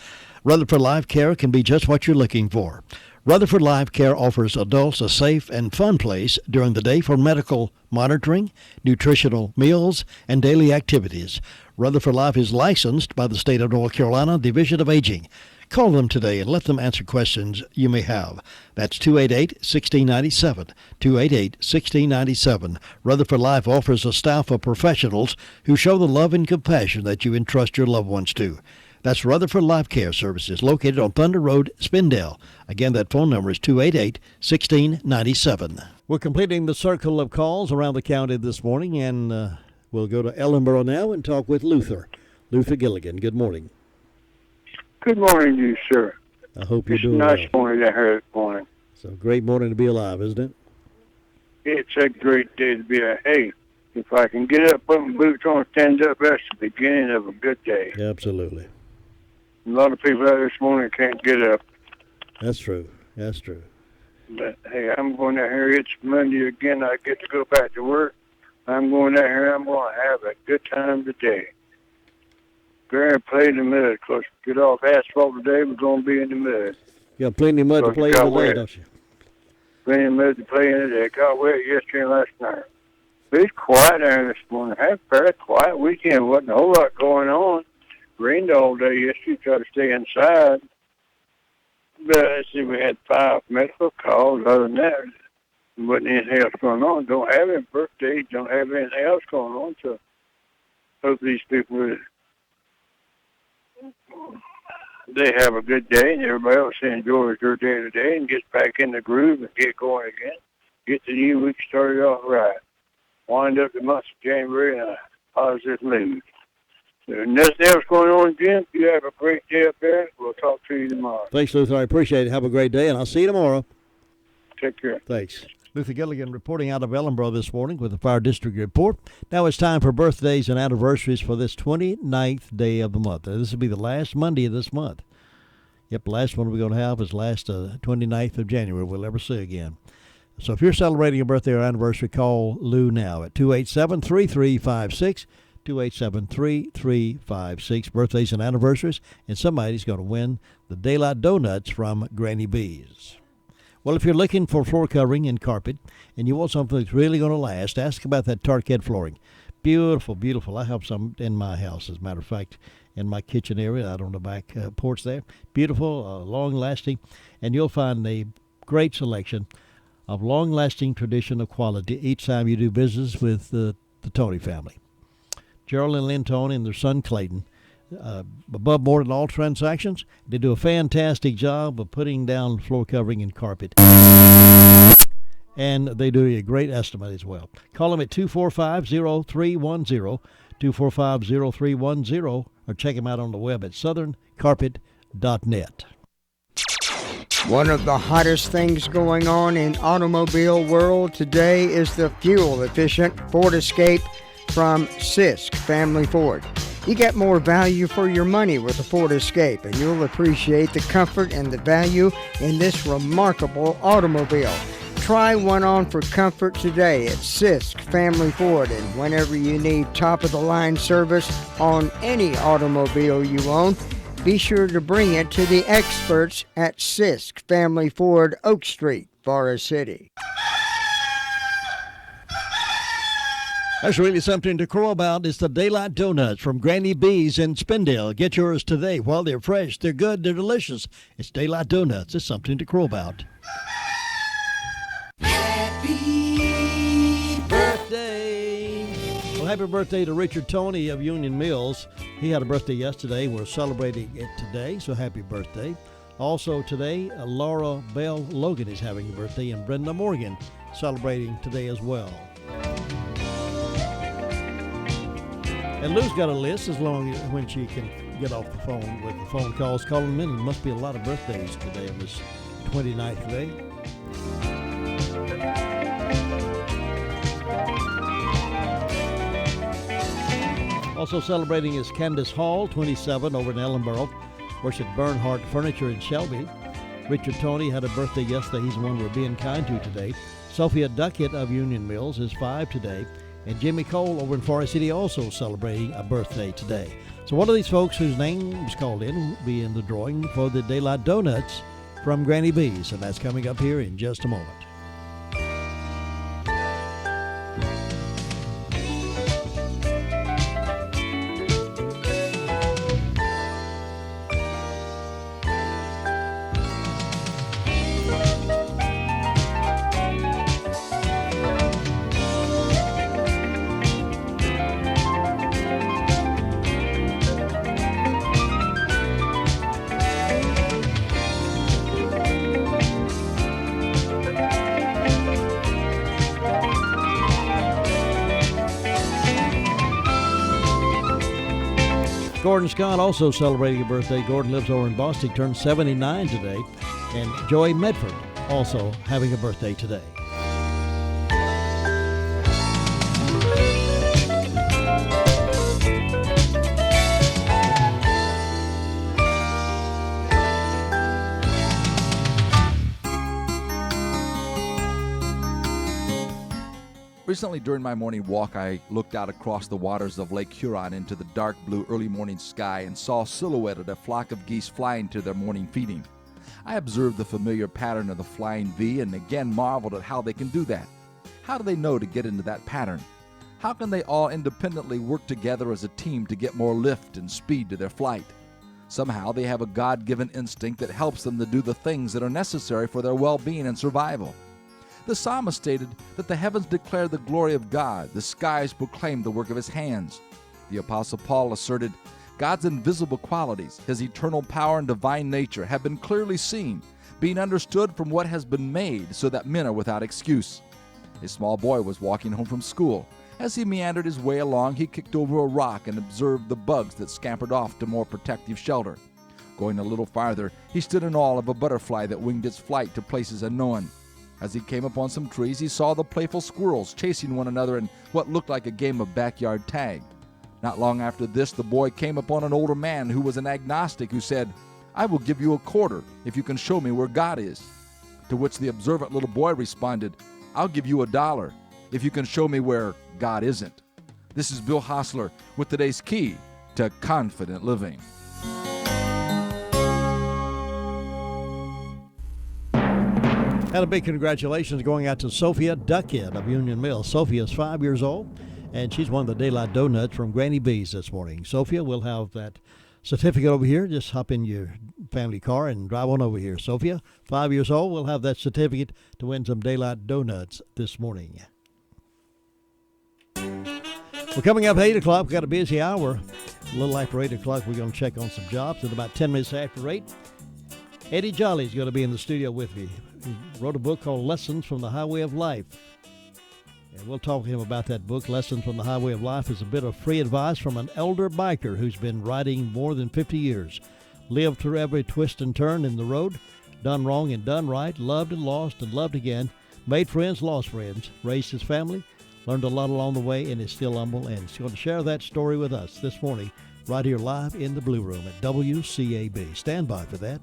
Rutherford Life Care can be just what you're looking for. Rutherford Life Care offers adults a safe and fun place during the day for medical monitoring, nutritional meals, and daily activities. Rutherford Life is licensed by the state of North Carolina Division of Aging. Call them today and let them answer questions you may have. That's 288-1697, 288-1697. Rutherford Life offers a staff of professionals who show the love and compassion that you entrust your loved ones to. That's Rutherford Life Care Services, located on Thunder Road, Spindale. Again, that phone number is 288-1697. We're completing the circle of calls around the county this morning, and we'll go to Ellenboro now and talk with Luther Gilligan. Good morning. Good morning to you, sir. I hope you're it's doing a nice well. morning to hear this morning. It's a great morning to be alive, isn't it? It's a great day to be alive. Hey, if I can get up, put my boots on, stand up, that's the beginning of a good day. Absolutely. A lot of people out this morning can't get up. That's true. That's true. But, hey, I'm going out here. It's Monday again. I get to go back to work. I'm going out here. I'm going to have a good time today. Going to play in the mud. Because get off asphalt today, we're going to be in the mud. You got plenty of mud to play in today, don't you? Plenty of mud to play in today. Got wet yesterday and last night. But it's quiet there this morning. Had a very quiet weekend. Wasn't a whole lot going on. Rained all day yesterday. Tried to stay inside. But let's see, we had 5 medical calls. Other than that, there wasn't anything else going on. Don't have any birthdays. Don't have anything else going on. So hope these people, they have a good day, and everybody else enjoys their day today and gets back in the groove and get going again. Get the new week started off right. wind up the month of January in a positive mood. Nothing else going on, Jim. You have a great day up there. We'll talk to you tomorrow. Thanks, Luther. I appreciate it. Have a great day, and I'll see you tomorrow. Take care. Thanks. Luther Gilligan reporting out of Ellenboro this morning with the Fire District Report. Now it's time for birthdays and anniversaries for this 29th day of the month. This will be the last Monday of this month. Yep, the last one we're going to have is last 29th of January. We'll ever see again. So if you're celebrating a birthday or anniversary, call Lou now at 287-3356. 287-3356. Birthdays and anniversaries, and somebody's going to win the Daylight Donuts from Granny B's. Well, if you're looking for floor covering and carpet, and you want something that's really going to last, ask about that Tarkett flooring. Beautiful, beautiful. I have some in my house, as a matter of fact, in my kitchen area, out on the back porch there. Beautiful, long-lasting, and you'll find a great selection of long-lasting tradition of quality each time you do business with the Tony family. Gerald and Lynn Tone and their son Clayton, above board in all transactions. They do a fantastic job of putting down floor covering and carpet. And they do a great estimate as well. Call them at 245-0310, 245-0310, or check them out on the web at southerncarpet.net. One of the hottest things going on in automobile world today is the fuel-efficient Ford Escape from Sisk Family Ford. You get more value for your money with the Ford Escape, and you'll appreciate the comfort and the value in this remarkable automobile. Try one on for comfort today at Sisk Family Ford, and whenever you need top-of-the-line service on any automobile you own, be sure to bring it to the experts at Sisk Family Ford, Oak Street, Forest City. That's really something to crow about. It's the Daylight Donuts from Granny B's in Spindale. Get yours today while they're fresh. They're good. They're delicious. It's Daylight Donuts. It's something to crow about. Happy birthday. Well, happy birthday to Richard Toney of Union Mills. He had a birthday yesterday. We're celebrating it today, so happy birthday. Also today, Laura Bell Logan is having a birthday, and Brenda Morgan celebrating today as well. And Lou's got a list as long as when she can get off the phone with the phone calls. Calling them in. There must be a lot of birthdays today on this 29th day. Also celebrating is Candace Hall, 27, over in Ellenboro. Works at Bernhardt Furniture in Shelby. Richard Toney had a birthday yesterday. He's the one we're being kind to today. Sophia Duckett of Union Mills is 5 today. And Jimmy Cole over in Forest City also celebrating a birthday today. So one of these folks whose name was called in will be in the drawing for the Daylight Donuts from Granny B's. And that's coming up here in just a moment. Gordon Scott also celebrating a birthday. Gordon lives over in Boston. He turned 79 today. And Joey Medford also having a birthday today. Recently, during my morning walk, I looked out across the waters of Lake Huron into the dark blue early morning sky and saw silhouetted a flock of geese flying to their morning feeding. I observed the familiar pattern of the flying V and again marveled at how they can do that. How do they know to get into that pattern? How can they all independently work together as a team to get more lift and speed to their flight? Somehow they have a God-given instinct that helps them to do the things that are necessary for their well-being and survival. The psalmist stated that the heavens declare the glory of God, the skies proclaim the work of his hands. The Apostle Paul asserted, God's invisible qualities, his eternal power and divine nature have been clearly seen, being understood from what has been made so that men are without excuse. A small boy was walking home from school. As he meandered his way along, he kicked over a rock and observed the bugs that scampered off to more protective shelter. Going a little farther, he stood in awe of a butterfly that winged its flight to places unknown. As he came upon some trees, he saw the playful squirrels chasing one another in what looked like a game of backyard tag. Not long after this, the boy came upon an older man who was an agnostic who said, "I will give you a quarter if you can show me where God is." To which the observant little boy responded, "I'll give you $1 if you can show me where God isn't." This is Bill Hostler with today's key to confident living. And a big congratulations going out to Sophia Duckhead of Union Mills. Sophia's 5 years old, and she's won the Daylight Donuts from Granny B's this morning. Sophia, we'll have that certificate over here. Just hop in your family car and drive on over here. Sophia, 5 years old, we'll have that certificate to win some Daylight Donuts this morning. We're coming up at 8 o'clock. We've got a busy hour. A little after 8 o'clock, we're going to check on some jobs. At about 10 minutes after 8, Eddie Jolly's going to be in the studio with me. He wrote a book called Lessons from the Highway of Life. And we'll talk to him about that book. Lessons from the Highway of Life is a bit of free advice from an elder biker who's been riding more than 50 years. Lived through every twist and turn in the road, done wrong and done right, loved and lost and loved again, made friends, lost friends, raised his family, learned a lot along the way, and is still humble. And he's going to share that story with us this morning right here live in the Blue Room at WCAB. Stand by for that.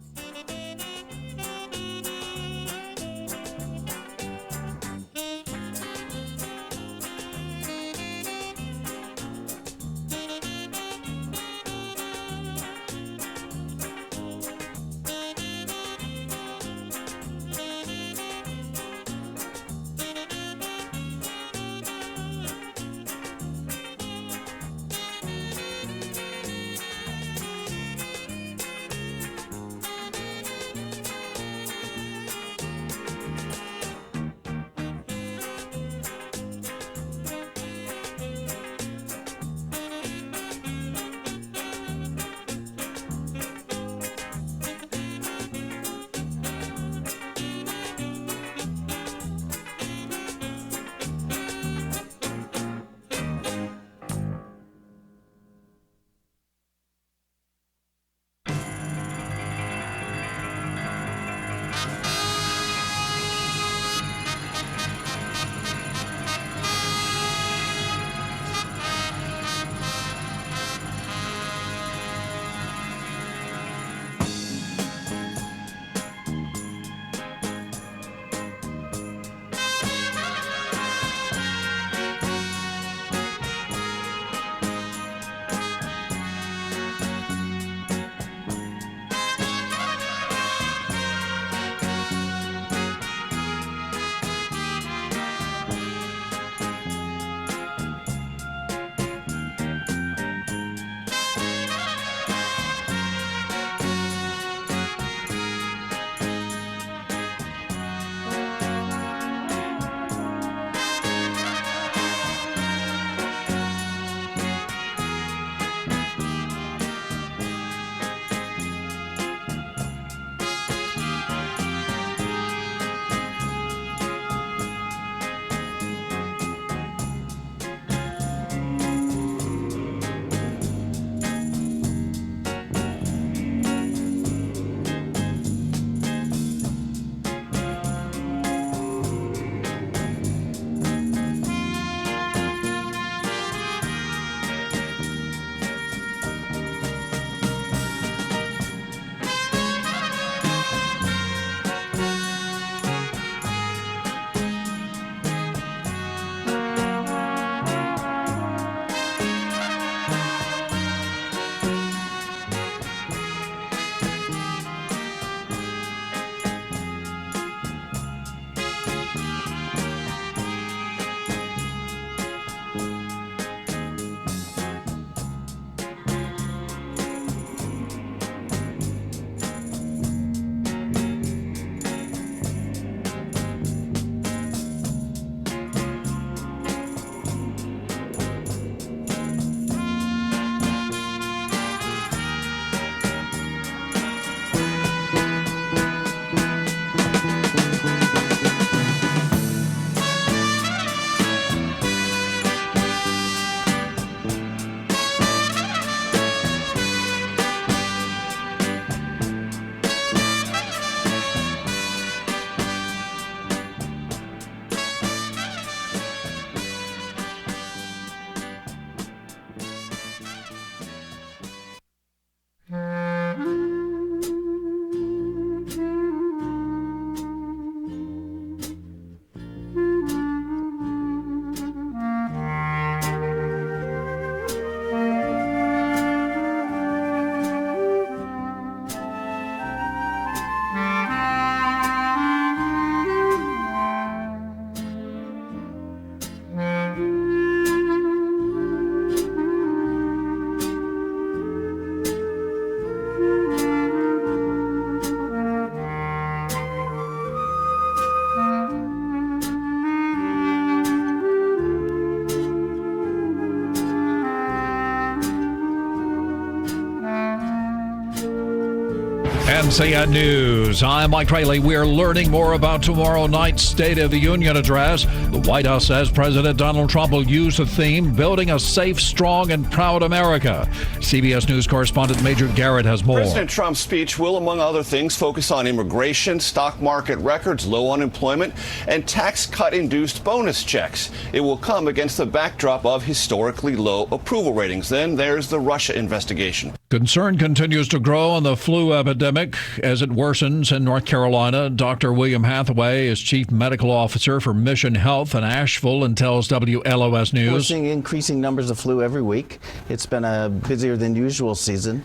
NCN News. I'm Mike Rayleigh. We're learning more about tomorrow night's State of the Union address. The White House says President Donald Trump will use the theme, Building a Safe, Strong, and Proud America. CBS News correspondent Major Garrett has more. President Trump's speech will, among other things, focus on immigration, stock market records, low unemployment, and tax cut-induced bonus checks. It will come against the backdrop of historically low approval ratings. Then there's the Russia investigation. Concern continues to grow on the flu epidemic as it worsens in North Carolina. Dr. William Hathaway is Chief Medical Officer for Mission Health in Asheville and tells WLOS News. We're seeing increasing numbers of flu every week. It's been a busier than usual season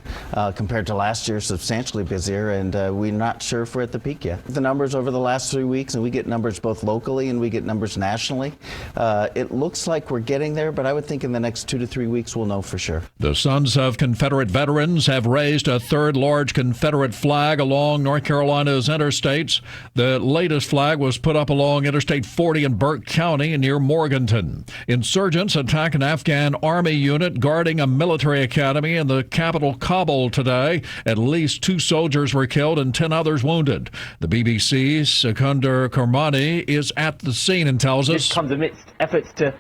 compared to last year, substantially busier, and we're not sure if we're at the peak yet. The numbers over the last 3 weeks, and we get numbers both locally and we get numbers nationally, it looks like we're getting there, but I would think in the next 2 to 3 weeks we'll know for sure. The Sons of Confederate Veterans have raised a third large Confederate flag along North Carolina's interstates. The latest flag was put up along Interstate 40 in Burke County near Morganton. Insurgents attack an Afghan army unit guarding a military academy in the capital Kabul today. At least 2 soldiers were killed and 10 others wounded. The BBC's Sekunder Kermani is at the scene and tells us. This comes amidst efforts to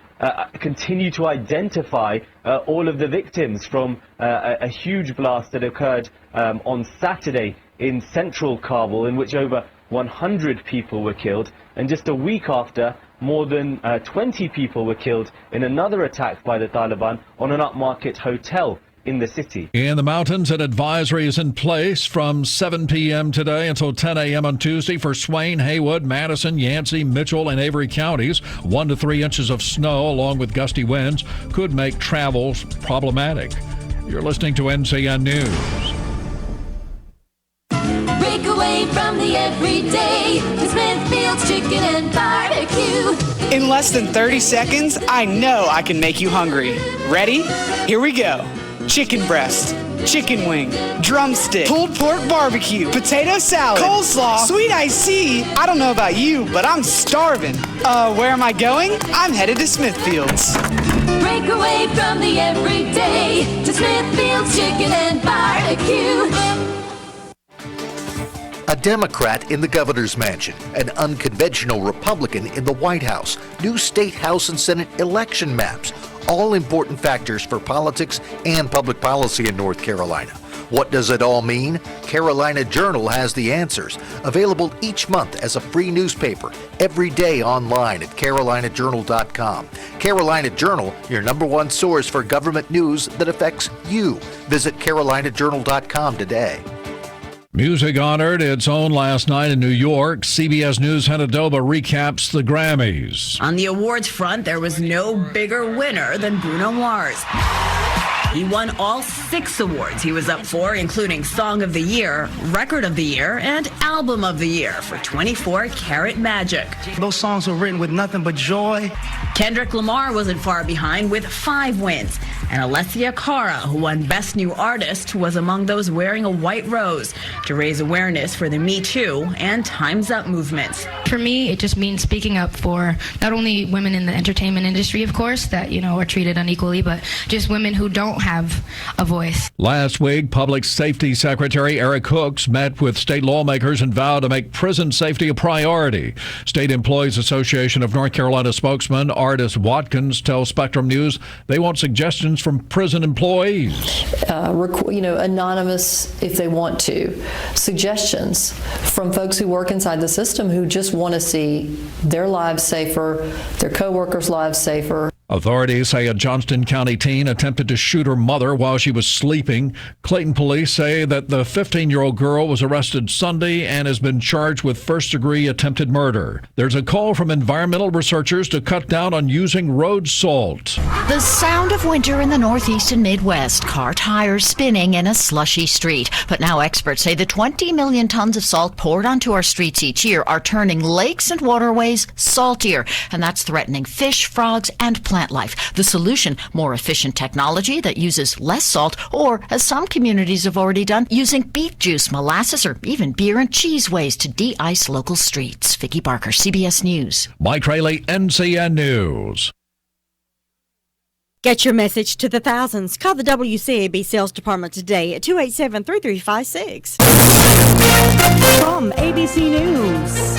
continue to identify all of the victims from a huge blast that occurred on Saturday in central Kabul, in which over 100 people were killed, and just a week after, more than 20 people were killed in another attack by the Taliban on an upmarket hotel in the city. In the mountains, an advisory is in place from 7 p.m. today until 10 a.m. on Tuesday for Swain, Haywood, Madison, Yancey, Mitchell, and Avery counties. 1 to 3 inches of snow, along with gusty winds, could make travel problematic. You're listening to NCN News. Break away from the everyday. The Smithfield's Chicken and Barbecue. In less than 30 seconds, I know I can make you hungry. Ready? Here we go. Chicken breast, chicken wing, drumstick, pulled pork barbecue, potato salad, coleslaw, sweet iced tea. I don't know about you, but I'm starving. Where am I going? I'm headed to Smithfield's. Break away from the everyday to Smithfield's Chicken and Barbecue. A Democrat in the governor's mansion, an unconventional Republican in the White House, new state, House, and Senate election maps, all important factors for politics and public policy in North Carolina. What does it all mean? Carolina Journal has the answers, available each month as a free newspaper, every day online at carolinajournal.com. Carolina Journal, your #1 source for government news that affects you. Visit carolinajournal.com today. Music honored its own last night in New York. CBS News Hanadoba recaps the Grammys. On the awards front, there was no bigger winner than Bruno Mars. He won all 6 awards he was up for, including Song of the Year, Record of the Year, and Album of the Year for 24 Karat Magic. Those songs were written with nothing but joy. Kendrick Lamar wasn't far behind with 5 wins. And Alessia Cara, who won Best New Artist, was among those wearing a white rose to raise awareness for the Me Too and Time's Up movements. For me, it just means speaking up for not only women in the entertainment industry, of course, that, are treated unequally, but just women who don't have a voice. Last week, Public Safety Secretary Eric Hooks met with state lawmakers and vowed to make prison safety a priority. State Employees Association of North Carolina spokesman Ardis Watkins tells Spectrum News they want suggestions from prison employees. Anonymous if they want to. Suggestions from folks who work inside the system who just want to see their lives safer, their coworkers' lives safer. Authorities say a Johnston County teen attempted to shoot her mother while she was sleeping. Clayton police say that the 15-year-old girl was arrested Sunday and has been charged with first-degree attempted murder. There's a call from environmental researchers to cut down on using road salt. The sound of winter in the Northeast and Midwest. Car tires spinning in a slushy street. But now experts say the 20 million tons of salt poured onto our streets each year are turning lakes and waterways saltier. And that's threatening fish, frogs, and plants. Life. The solution, more efficient technology that uses less salt, or, as some communities have already done, using beet juice, molasses, or even beer and cheese ways to de-ice local streets. Vicki Barker, CBS News. Mike Rayleigh, NCN News. Get your message to the thousands. Call the WCAB Sales Department today at 287-3356. From ABC News,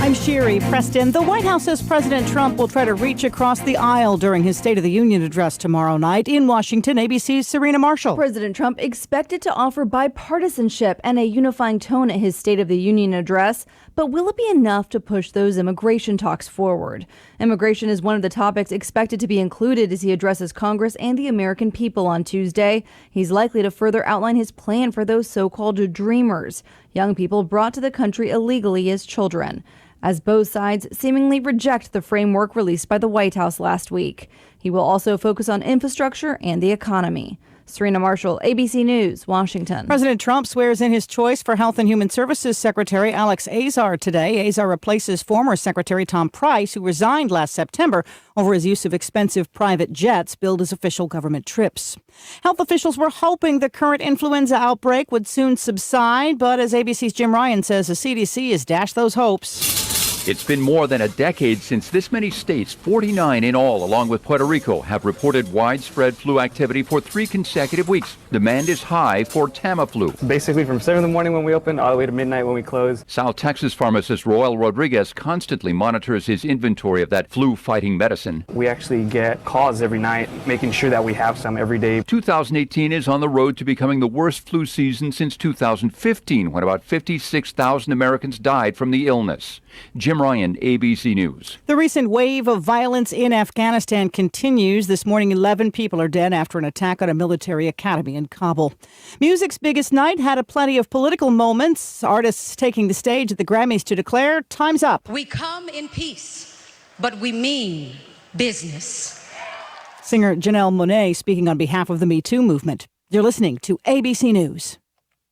I'm Sherry Preston. The White House says President Trump will try to reach across the aisle during his State of the Union address tomorrow night. In Washington, ABC's Serena Marshall. President Trump expected to offer bipartisanship and a unifying tone at his State of the Union address, but will it be enough to push those immigration talks forward? Immigration is one of the topics expected to be included as he addresses Congress and the American people on Tuesday. He's likely to further outline his plan for those so-called dreamers, young people brought to the country illegally as children, as both sides seemingly reject the framework released by the White House last week. He will also focus on infrastructure and the economy. Serena Marshall, ABC News, Washington. President Trump swears in his choice for Health and Human Services Secretary Alex Azar today. Azar replaces former Secretary Tom Price, who resigned last September over his use of expensive private jets billed as official government trips. Health officials were hoping the current influenza outbreak would soon subside, but as ABC's Jim Ryan says, the CDC has dashed those hopes. It's been more than a decade since this many states, 49 in all, along with Puerto Rico, have reported widespread flu activity for 3 consecutive weeks. Demand is high for Tamiflu. Basically from 7 in the morning when we open all the way to midnight when we close. South Texas pharmacist Roel Rodriguez constantly monitors his inventory of that flu-fighting medicine. We actually get calls every night, making sure that we have some every day. 2018 is on the road to becoming the worst flu season since 2015, when about 56,000 Americans died from the illness. Jim Ryan, ABC News. The recent wave of violence in Afghanistan continues. This morning, 11 people are dead after an attack on a military academy in Kabul. Music's biggest night had plenty of political moments. Artists taking the stage at the Grammys to declare, time's up. We come in peace, but we mean business. Singer Janelle Monáe speaking on behalf of the Me Too movement. You're listening to ABC News.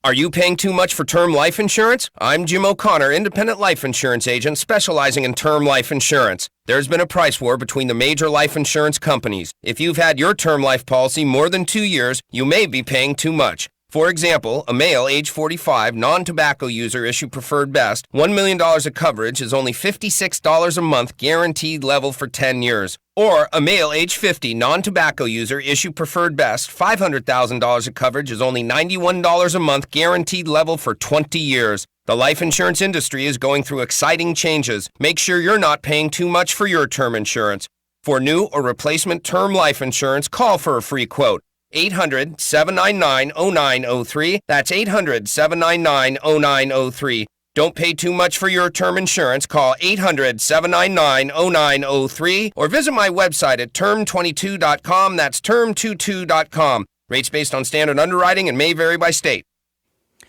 Are you paying too much for term life insurance? I'm Jim O'Connor, independent life insurance agent specializing in term life insurance. There's been a price war between the major life insurance companies. If you've had your term life policy more than 2 years, you may be paying too much. For example, a male age 45, non-tobacco user issue preferred best, $1 million of coverage is only $56 a month guaranteed level for 10 years. Or a male age 50, non-tobacco user issue preferred best, $500,000 of coverage is only $91 a month guaranteed level for 20 years. The life insurance industry is going through exciting changes. Make sure you're not paying too much for your term insurance. For new or replacement term life insurance, call for a free quote. 800-799-0903. That's 800-799-0903. Don't pay too much for your term insurance. Call 800-799-0903 or visit my website at term22.com. That's term22.com. Rates based on standard underwriting and may vary by state.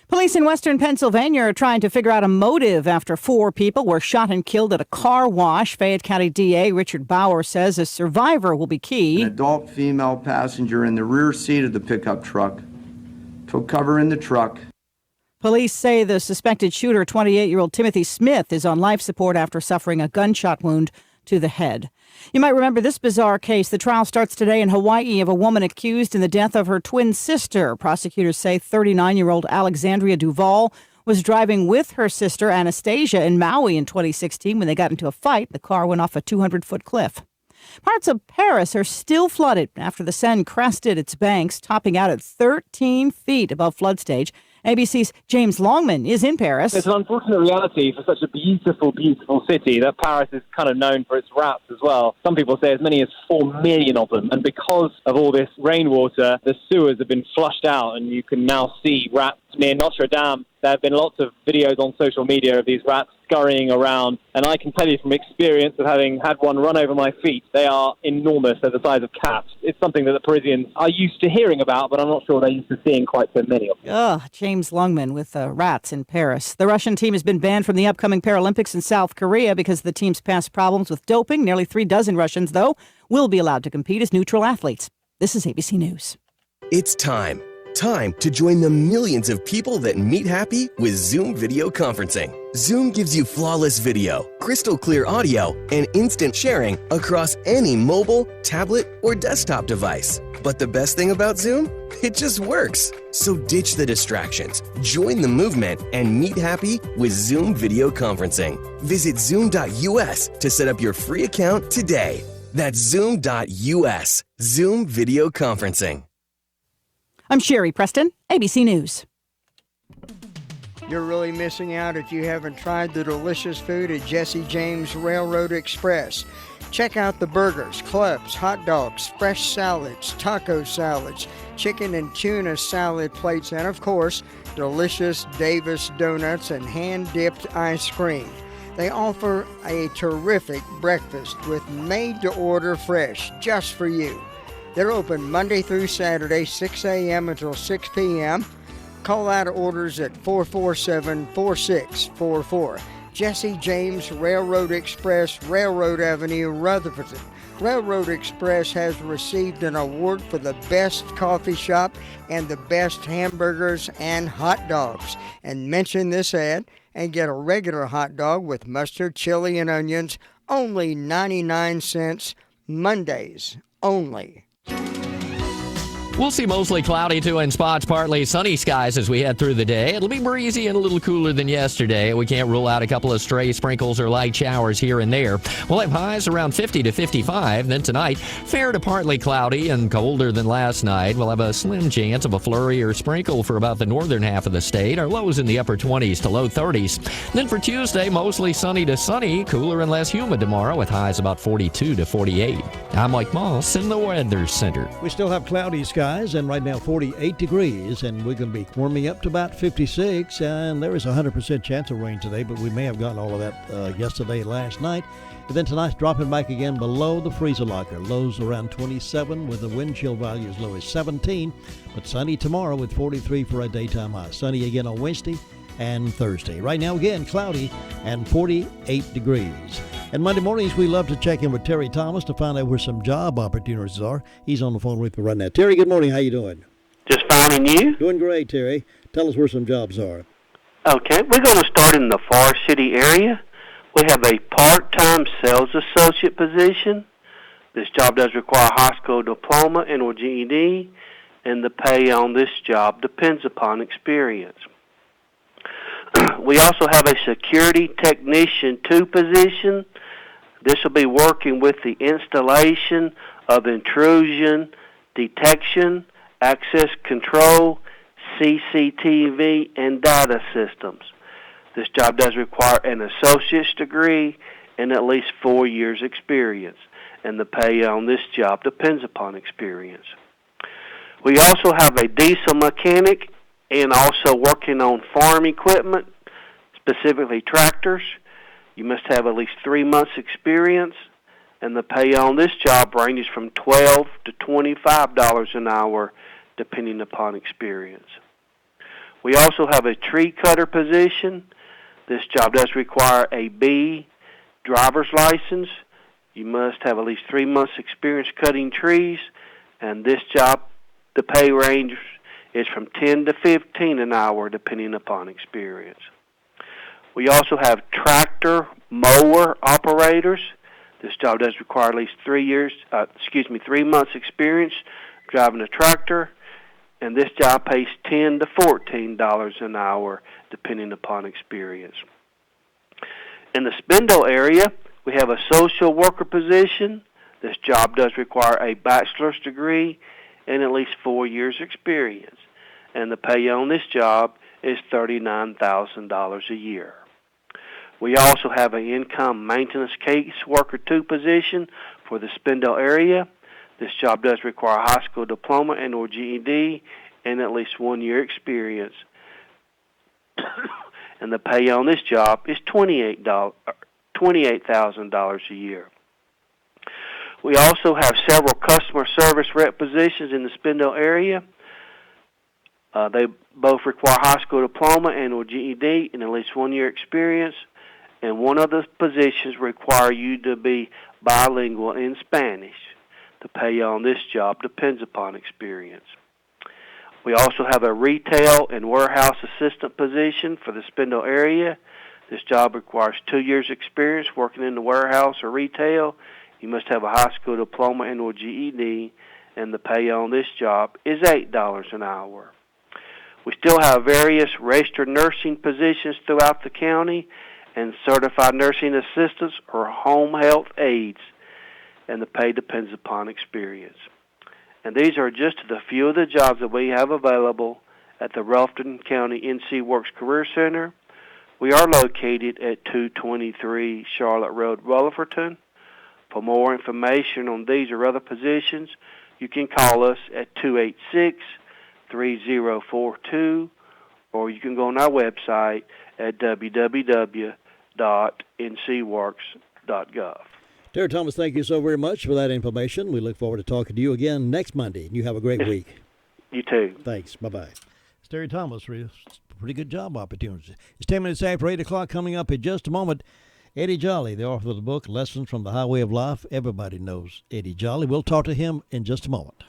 Police in western Pennsylvania are trying to figure out a motive after 4 people were shot and killed at a car wash. Fayette County DA Richard Bauer says a survivor will be key. An adult female passenger in the rear seat of the pickup truck took cover in the truck. Police say the suspected shooter, 28-year-old Timothy Smith, is on life support after suffering a gunshot wound to the head. You might remember this bizarre case. The trial starts today in Hawaii of a woman accused in the death of her twin sister. Prosecutors say 39-year-old Alexandria Duval was driving with her sister Anastasia in Maui in 2016 when they got into a fight. The car went off a 200-foot cliff. Parts of Paris are still flooded after the Seine crested its banks, topping out at 13 feet above flood stage. ABC's James Longman is in Paris. It's an unfortunate reality for such a beautiful, beautiful city that Paris is kind of known for its rats as well. Some people say as many as 4 million of them. And because of all this rainwater, the sewers have been flushed out and you can now see rats near Notre Dame. There have been lots of videos on social media of these rats scurrying around. And I can tell you from experience of having had one run over my feet, they are enormous. They're the size of cats. It's something that the Parisians are used to hearing about, but I'm not sure they're used to seeing quite so many of them. James Longman with rats in Paris. The Russian team has been banned from the upcoming Paralympics in South Korea because of the team's past problems with doping. Nearly 36 Russians, though, will be allowed to compete as neutral athletes. This is ABC News. It's time to join the millions of people that meet happy with Zoom video conferencing. Zoom gives you flawless video, crystal clear audio, and instant sharing across any mobile, tablet, or desktop device. But the best thing about Zoom? It just works. So ditch the distractions, join the movement, and meet happy with Zoom video conferencing. Visit Zoom.us to set up your free account today. That's Zoom.us. Zoom video conferencing. I'm Sherry Preston, ABC News. You're really missing out if you haven't tried the delicious food at Jesse James Railroad Express. Check out the burgers, clubs, hot dogs, fresh salads, taco salads, chicken and tuna salad plates, and of course, delicious Davis donuts and hand-dipped ice cream. They offer a terrific breakfast with made-to-order fresh just for you. They're open Monday through Saturday, 6 a.m. until 6 p.m. Call out orders at 447-4644. Jesse James Railroad Express, Railroad Avenue, Rutherford. Railroad Express has received an award for the best coffee shop and the best hamburgers and hot dogs. And mention this ad and get a regular hot dog with mustard, chili, and onions, only 99 cents, Mondays only. We'll see mostly cloudy too in spots, partly sunny skies as we head through the day. It'll be breezy and a little cooler than yesterday. We can't rule out a couple of stray sprinkles or light showers here and there. We'll have highs around 50 to 55. Then tonight, fair to partly cloudy and colder than last night. We'll have a slim chance of a flurry or sprinkle for about the northern half of the state. Our lows in the upper 20s to low 30s. Then for Tuesday, mostly sunny to sunny, cooler and less humid tomorrow with highs about 42 to 48. I'm Mike Moss in the Weather Center. We still have cloudy skies and right now 48 degrees, and we're going to be warming up to about 56, and there is a 100% chance of rain today, but we may have gotten all of that yesterday and last night. But then tonight's dropping back again below the freezer locker. Lows around 27 with the wind chill value as low as 17, but sunny tomorrow with 43 for a daytime high. Sunny again on Wednesday and Thursday. Right now again cloudy and 48 degrees. And Monday mornings, we love to check in with Terry Thomas to find out where some job opportunities are. He's on the phone with me right now. Terry, good morning. How you doing? Just fine, and you? Doing great, Terry. Tell us where some jobs are. Okay, we're going to start in the Forest City area. We have a part-time sales associate position. This job does require a high school diploma and or GED, and the pay on this job depends upon experience. We also have a security technician 2 position. This will be working with the installation of intrusion detection, access control, CCTV, and data systems. This job does require an associate's degree and at least 4 years' experience, and the pay on this job depends upon experience. We also have a diesel mechanic and also working on farm equipment, specifically tractors. You must have at least 3 months' experience, and the pay on this job ranges from $12 to $25 an hour, depending upon experience. We also have a tree cutter position. This job does require a B driver's license. You must have at least 3 months' experience cutting trees, and this job, the pay range is from $10 to $15 an hour, depending upon experience. We also have tractor mower operators. This job does require at least 3 months experience driving a tractor, and this job pays $10 to $14 an hour, depending upon experience. In the Spindle area, we have a social worker position. This job does require a bachelor's degree and at least 4 years experience, and the pay on this job is $39,000 a year. We also have an income maintenance caseworker 2 position for the Spindle area. This job does require a high school diploma and or GED and at least 1 year experience. And the pay on this job is $28,000 a year. We also have several customer service rep positions in the Spindle area. They both require high school diploma and or GED and at least 1 year experience. And one of the positions require you to be bilingual in Spanish. The pay on this job depends upon experience. We also have a retail and warehouse assistant position for the Spindle area. This job requires 2 years experience working in the warehouse or retail. You must have a high school diploma and or GED, and the pay on this job is $8 an hour. We still have various registered nursing positions throughout the county and certified nursing assistants or home health aides. and the pay depends upon experience. And these are just a few of the jobs that we have available at the Ralston County NC Works Career Center. We are located at 223 Charlotte Road, Rutherford. For more information on these or other positions, you can call us at 286-3042, or you can go on our website at www.ncworks.gov. Terry Thomas, thank you so very much for that information. We look forward to talking to you again next Monday. You have a great week. You too. Thanks. Bye-bye. It's Terry Thomas for pretty good job opportunities. It's 10 minutes after 8 o'clock. Coming up in just a moment, Eddie Jolly, the author of the book, Lessons from the Highway of Life. Everybody knows Eddie Jolly. We'll talk to him in just a moment.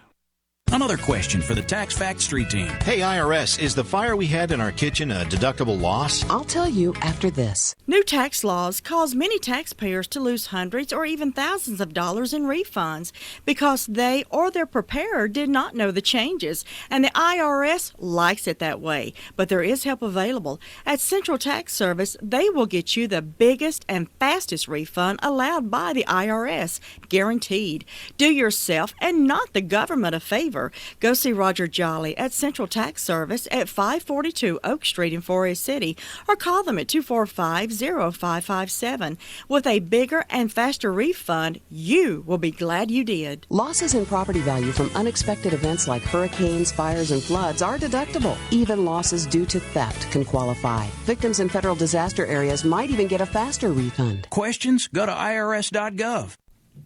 Another question for the Tax Fact Street Team. Hey, IRS, is the fire we had in our kitchen a deductible loss? I'll tell you after this. New tax laws cause many taxpayers to lose hundreds or even thousands of dollars in refunds because they or their preparer did not know the changes, and the IRS likes it that way. But there is help available. At Central Tax Service, they will get you the biggest and fastest refund allowed by the IRS, guaranteed. Do yourself and not the government a favor. Go see Roger Jolly at Central Tax Service at 542 Oak Street in Forest City, or call them at 245-0557. With a bigger and faster refund, you will be glad you did. Losses in property value from unexpected events like hurricanes, fires, and floods are deductible. Even losses due to theft can qualify. Victims in federal disaster areas might even get a faster refund. Questions? Go to irs.gov.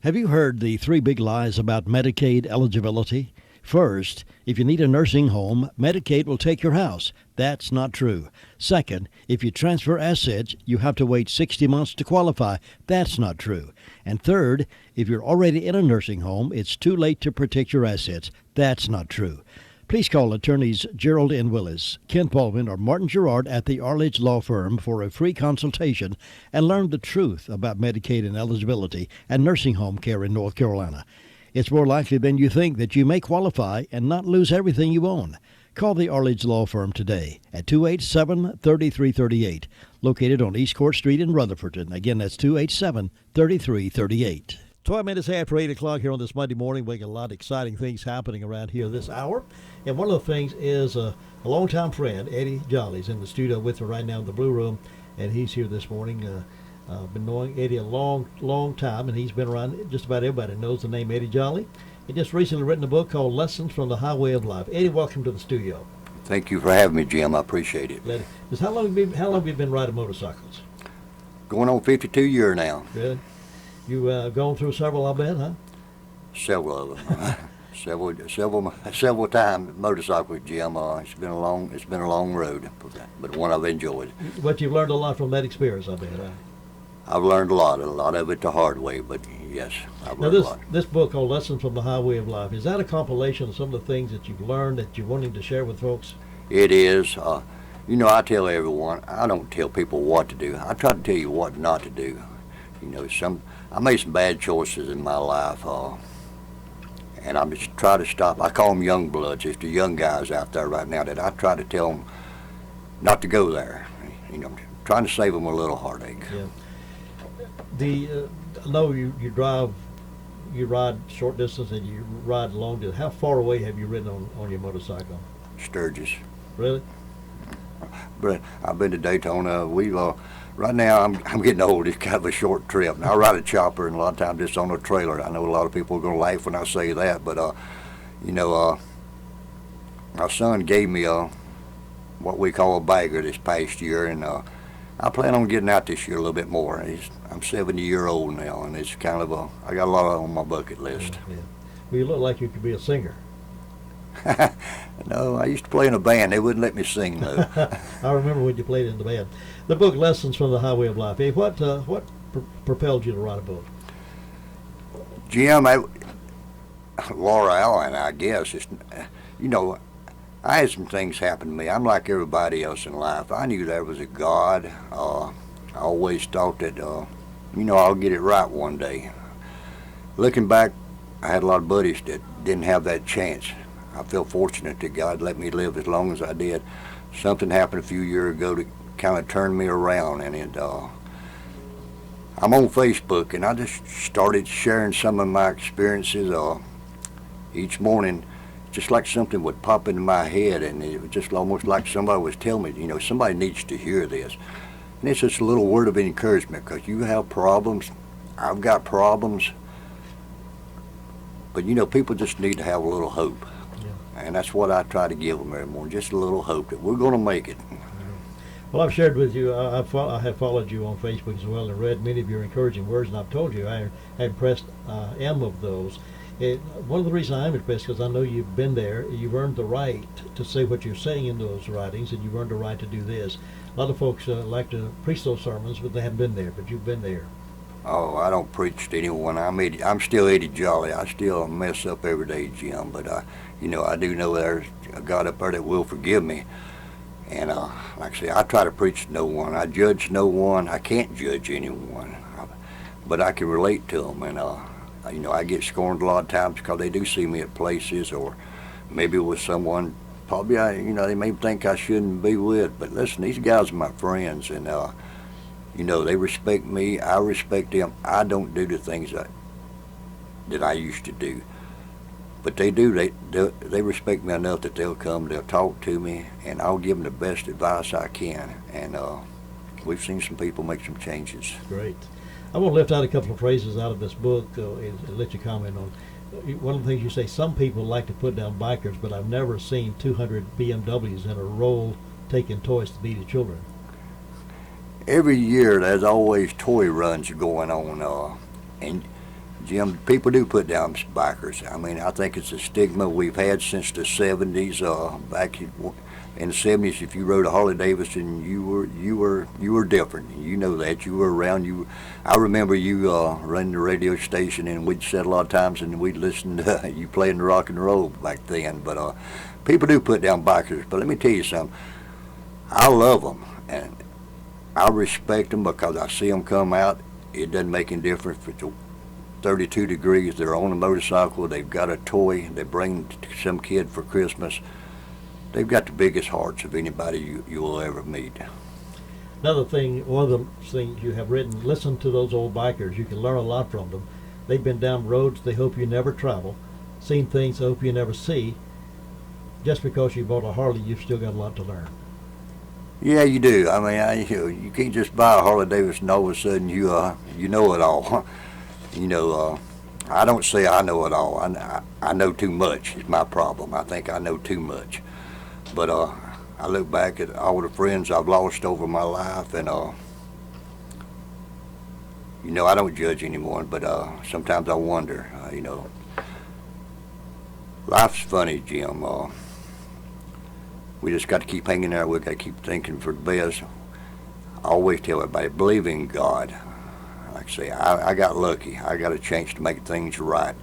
Have you heard the 3 big lies about Medicaid eligibility? First, if you need a nursing home, Medicaid will take your house. That's not true. Second, if you transfer assets, you have to wait 60 months to qualify. That's not true. And third, if you're already in a nursing home, it's too late to protect your assets. That's not true. Please call attorneys Gerald N. Willis, Kent Baldwin, or Martin Gerard at the Arledge Law Firm for a free consultation and learn the truth about Medicaid and eligibility and nursing home care in North Carolina. It's more likely than you think that you may qualify and not lose everything you own. Call the Arledge Law Firm today at 287-3338, located on East Court Street in Rutherford. Again, that's 287-3338. 12 minutes after 8 o'clock here on this Monday morning. We got a lot of exciting things happening around here this hour. And one of the things is a longtime friend, Eddie Jolly's in the studio with her right now in the Blue Room, and he's here this morning. Been knowing Eddie a long time, and he's been around. Just about everybody knows the name Eddie Jolly. He just recently written a book called Lessons from the Highway of Life. Eddie, welcome to the studio. Thank you for having me, Jim. I appreciate it. How long have you been riding motorcycles? Going on 52 years now. Really? You gone through several, I bet, huh? Several of them. several times motorcycle, Jim. It's been a long road, but one I've enjoyed. But you've learned a lot from that experience, I bet, huh? I've learned a lot of it the hard way, but yes, I've learned a lot. This book called Lessons from the Highway of Life, is that a compilation of some of the things that you've learned that you're wanting to share with folks? It is. I tell everyone, I don't tell people what to do. I try to tell you what not to do. I made some bad choices in my life, and I'm just trying to stop. I call them young bloods. It's the young guys out there right now that I try to tell them not to go there. Trying to save them a little heartache. Yeah. I know you ride short distance and you ride long distance. How far away have you ridden on your motorcycle? Sturgis. Really? But I've been to Daytona. Right now I'm getting old. It's kind of a short trip. And I ride a chopper, and a lot of times it's on a trailer. I know a lot of people are going to laugh when I say that, but my son gave me what we call a bagger this past year, and I plan on getting out this year a little bit more. I'm 70-year-old now, and it's kind of I got a lot on my bucket list. Yeah. Well, you look like you could be a singer. No, I used to play in a band. They wouldn't let me sing, though. I remember when you played in the band. The book, Lessons from the Highway of Life. Hey, what propelled you to write a book? Jim, Laura Allen, I guess. I had some things happen to me. I'm like everybody else in life. I knew there was a God. I always thought that, I'll get it right one day. Looking back, I had a lot of buddies that didn't have that chance. I feel fortunate that God let me live as long as I did. Something happened a few years ago to kind of turn me around, and I'm on Facebook, and I just started sharing some of my experiences each morning, just like something would pop into my head, and it was just almost like somebody was telling me, somebody needs to hear this. And it's just a little word of encouragement, because you have problems, I've got problems, but people just need to have a little hope. Yeah. And that's what I try to give them every morning, just a little hope that we're going to make it. Well, I've shared with you, I have followed you on Facebook as well and read many of your encouraging words, and I've told you how impressed I am of those. One of the reasons I'm impressed because I know you've been there, you've earned the right to say what you're saying in those writings, and you've earned the right to do this. A lot of folks like to preach those sermons, but they haven't been there, but you've been there. Oh, I don't preach to anyone. I'm still Eddie Jolly. I still mess up every day, Jim, but I do know there's a God up there that will forgive me. And like I say, I try to preach to no one. I judge no one. I can't judge anyone, but I can relate to them. And I get scorned a lot of times because they do see me at places, or maybe with someone probably they may think I shouldn't be with. But listen, these guys are my friends, and they respect me. I respect them. I don't do the things that I used to do. But they do. They respect me enough that they'll come, they'll talk to me, and I'll give them the best advice I can. And we've seen some people make some changes. Great. I want to lift out a couple of phrases out of this book and let you comment on. One of the things you say, some people like to put down bikers, but I've never seen 200 BMWs in a row taking toys to needy children. Every year there's always toy runs going on, and Jim, people do put down bikers. I mean, I think it's a stigma we've had since the 70s. Back in the 70s, if you rode a Harley Davidson, you were different. You know that. You were around. I remember you running the radio station, and we'd sit a lot of times and we'd listen to you playing the rock and roll back then. But people do put down bikers. But let me tell you something. I love them, and I respect them because I see them come out. It doesn't make any difference if it's 32 degrees, they're on a motorcycle, they've got a toy, they bring to some kid for Christmas. They've got the biggest hearts of anybody you will ever meet. Another thing, one of the things you have written, listen to those old bikers. You can learn a lot from them. They've been down roads they hope you never travel, seen things they hope you never see. Just because you bought a Harley, you've still got a lot to learn. Yeah, you do. I mean, you can't just buy a Harley Davidson and all of a sudden you know it all. I don't say I know it all. I know too much is my problem. I think I know too much. But I look back at all the friends I've lost over my life, and I don't judge anyone, but sometimes I wonder, life's funny, Jim. We just got to keep hanging there. We got to keep thinking for the best. I always tell everybody, believe in God. Like I say, I got lucky. I got a chance to make things right.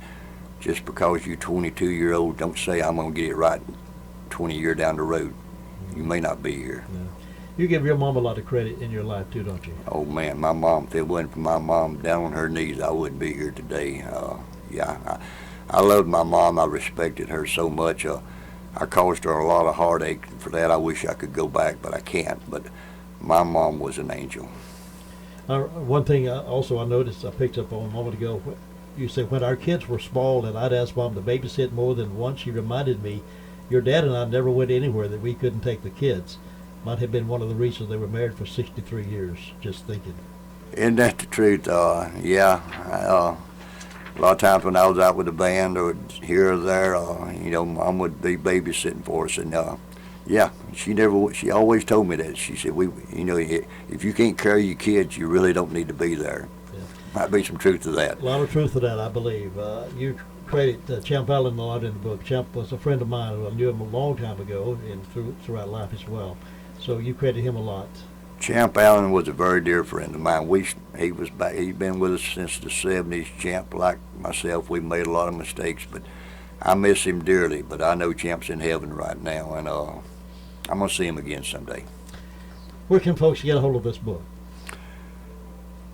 Just because you're 22-year-old, don't say I'm going to get it right 20 years down the road. You may not be here. Yeah. You give your mom a lot of credit in your life too, don't you? Oh man, my mom, if it wasn't for my mom down on her knees, I wouldn't be here today. I loved my mom. I respected her so much. I caused her a lot of heartache. For that, I wish I could go back, but I can't. But my mom was an angel. One thing also I noticed, I picked up on a moment ago, you said when our kids were small and I'd ask Mom to babysit more than once, she reminded me, your dad and I never went anywhere that we couldn't take the kids. Might have been one of the reasons they were married for 63 years, just thinking. Isn't that the truth? Yeah. A lot of times when I was out with the band or here or there, Mom would be babysitting for us, and yeah, she always told me that. She said, if you can't carry your kids, you really don't need to be there. Yeah. Might be some truth to that. A lot of truth to that, I believe. You credit Champ Allen a lot in the book. Champ was a friend of mine. I knew him a long time ago and throughout life as well. So you credit him a lot. Champ Allen was a very dear friend of mine. He'd been with us since the 70s. Champ, like myself, we made a lot of mistakes, but I miss him dearly. But I know Champ's in heaven right now, and I'm going to see him again someday. Where can folks get a hold of this book?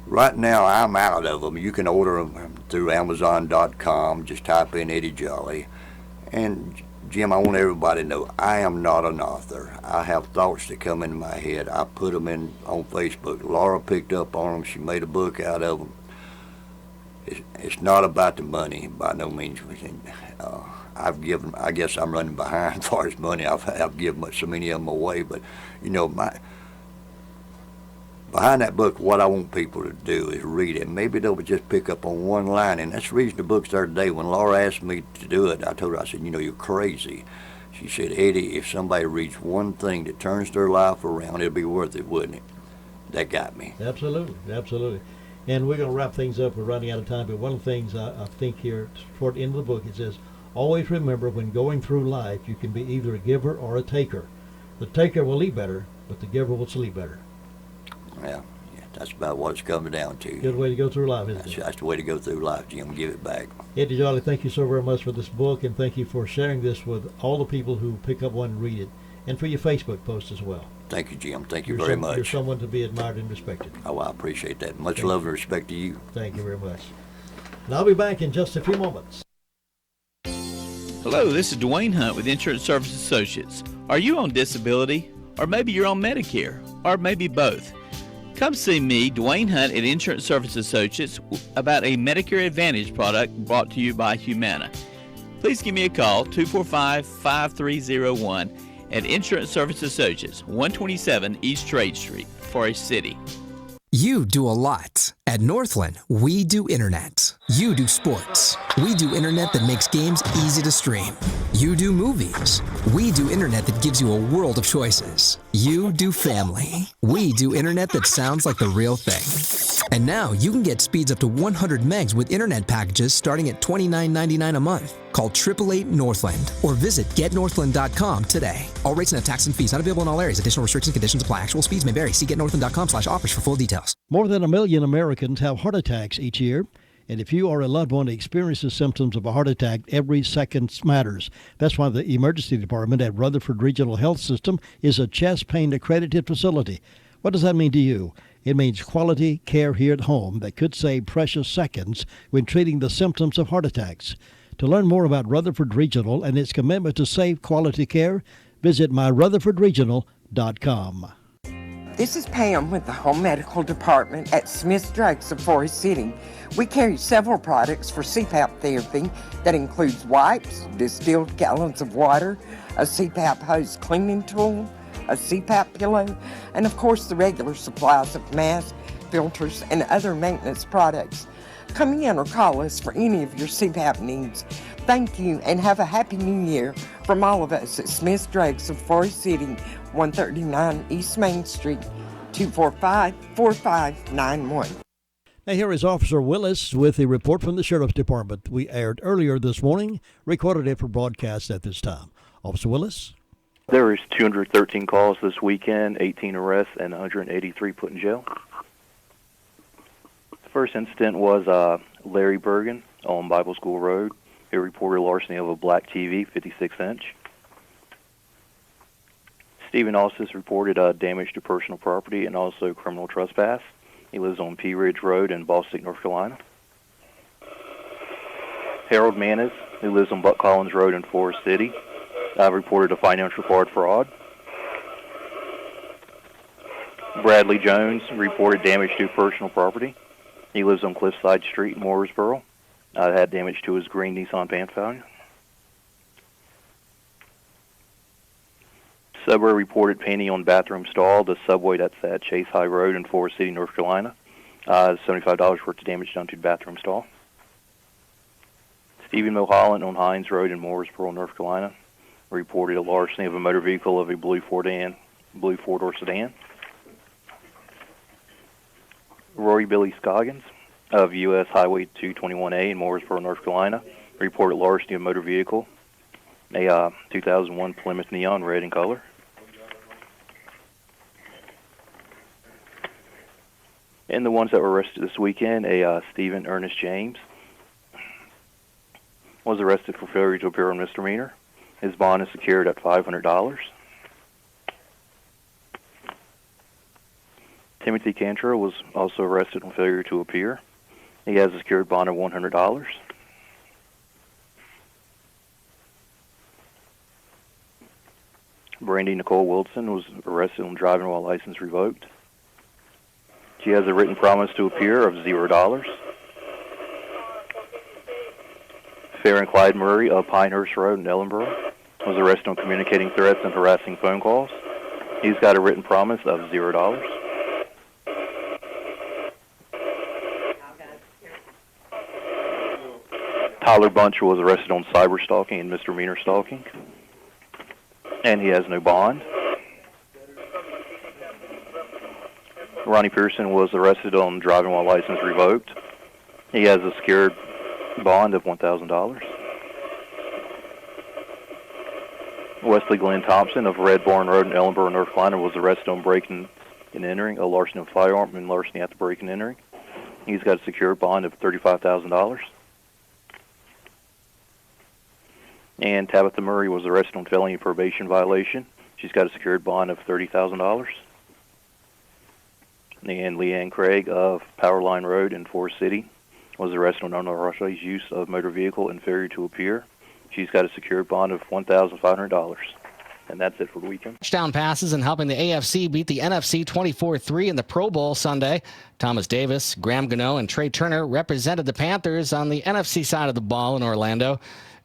Right now, I'm out of them. You can order them through Amazon.com. Just type in Eddie Jolly. And Jim, I want everybody to know I am not an author. I have thoughts that come into my head. I put them in on Facebook. Laura picked up on them. She made a book out of them. It's not about the money by no means. I've given. I guess I'm running behind as far as money. I've given so many of them away. But you know, behind that book, what I want people to do is read it. Maybe they'll just pick up on one line, and that's the reason the book's there today. When Laura asked me to do it, I told her, I said, you know, you're crazy. She said, Eddie, if somebody reads one thing that turns their life around, it'll be worth it, wouldn't it? That got me. Absolutely, absolutely. And we're going to wrap things up. We're running out of time, but one of the things I think here toward the end of the book, it says, always remember when going through life, you can be either a giver or a taker. The taker will eat better, but the giver will sleep better. Yeah, that's about what it's coming down to. Good way to go through life, isn't it? That's the way to go through life, Jim. Give it back. Eddie Jolly, thank you so very much for this book, and thank you for sharing this with all the people who pick up one and read it, and for your Facebook post as well. Thank you, Jim. Thank you very much. You're someone to be admired and respected. Oh, I appreciate that. Much love and respect to you. Thank you very much. And I'll be back in just a few moments. Hello, this is Dwayne Hunt with Insurance Service Associates. Are you on disability? Or maybe you're on Medicare? Or maybe both? Come see me, Dwayne Hunt at Insurance Service Associates, about a Medicare Advantage product brought to you by Humana. Please give me a call, 245-5301 at Insurance Service Associates, 127 East Trade Street, Forest City. You do a lot. At Northland, we do internet. You do sports. We do internet that makes games easy to stream. You do movies. We do internet that gives you a world of choices. You do family. We do internet that sounds like the real thing. And now you can get speeds up to 100 megs with internet packages starting at $29.99 a month. Call 888 Northland or visit getnorthland.com today. All rates and tax and fees not available in all areas. Additional restrictions and conditions apply. Actual speeds may vary. See getnorthland.com/offers for full details. More than 1 million Americans have heart attacks each year. And if you or a loved one experiences symptoms of a heart attack, every second matters. That's why the emergency department at Rutherford Regional Health System is a chest pain accredited facility. What does that mean to you? It means quality care here at home that could save precious seconds when treating the symptoms of heart attacks. To learn more about Rutherford Regional and its commitment to safe quality care, visit myrutherfordregional.com. This is Pam with the Home Medical Department at Smith's Drugs of Forest City. We carry several products for CPAP therapy that includes wipes, distilled gallons of water, a CPAP hose cleaning tool, a CPAP pillow, and of course the regular supplies of masks, filters, and other maintenance products. Come in or call us for any of your CPAP needs. Thank you and have a happy new year from all of us at Smith's Drugs of Forest City, 139 East Main Street, 245-4591. Now here is Officer Willis with a report from the Sheriff's Department. We aired earlier this morning, recorded it for broadcast at this time. Officer Willis? There was 213 calls this weekend, 18 arrests, and 183 put in jail. The first incident was Larry Bergen on Bible School Road. He reported larceny of a black TV, 56-inch. Stephen Ostis reported damage to personal property and also criminal trespass. He lives on Pea Ridge Road in Ballstick, North Carolina. Harold Manis, who lives on Buck Collins Road in Forest City, reported a financial card fraud. Bradley Jones reported damage to personal property. He lives on Cliffside Street in Mooresboro. Had damage to his green Nissan Pathfinder. Subway reported painting on bathroom stall. The Subway that's at Chase High Road in Forest City, North Carolina. $75 worth of damage done to the bathroom stall. Stephen Mulholland on Hines Road in Mooresboro, North Carolina, reported a larceny of a motor vehicle of a blue four-door sedan. Rory Billy Scoggins of U.S. Highway 221A in Mooresboro, North Carolina, reported larceny of a motor vehicle, a 2001 Plymouth Neon red in color. And the ones that were arrested this weekend, a Stephen Ernest James was arrested for failure to appear on misdemeanor. His bond is secured at $500. Timothy Cantrell was also arrested on failure to appear. He has a secured bond of $100. Brandy Nicole Wilson was arrested on driving while license revoked. She has a written promise to appear of $0. Fair and Clyde Murray of Pinehurst Road in Ellenboro was arrested on communicating threats and harassing phone calls. He's got a written promise of $0. Tyler Buncher was arrested on cyber stalking and misdemeanor stalking, and he has no bond. Ronnie Pearson was arrested on driving while license revoked. He has a secured bond of $1,000. Wesley Glenn Thompson of Red Barn Road in Ellenboro, North Carolina, was arrested on breaking and entering, a larceny of firearm, and larceny after breaking and entering. He's got a secured bond of $35,000. And Tabitha Murray was arrested on felony probation violation. She's got a secured bond of $30,000. And Leanne Craig of Powerline Road in Forest City was arrested on unauthorized use of motor vehicle and failure to appear. She's got a secured bond of $1,500. And that's it for the weekend. Touchdown passes and helping the AFC beat the NFC 24-3 in the Pro Bowl Sunday. Thomas Davis, Graham Gano, and Trey Turner represented the Panthers on the NFC side of the ball in Orlando.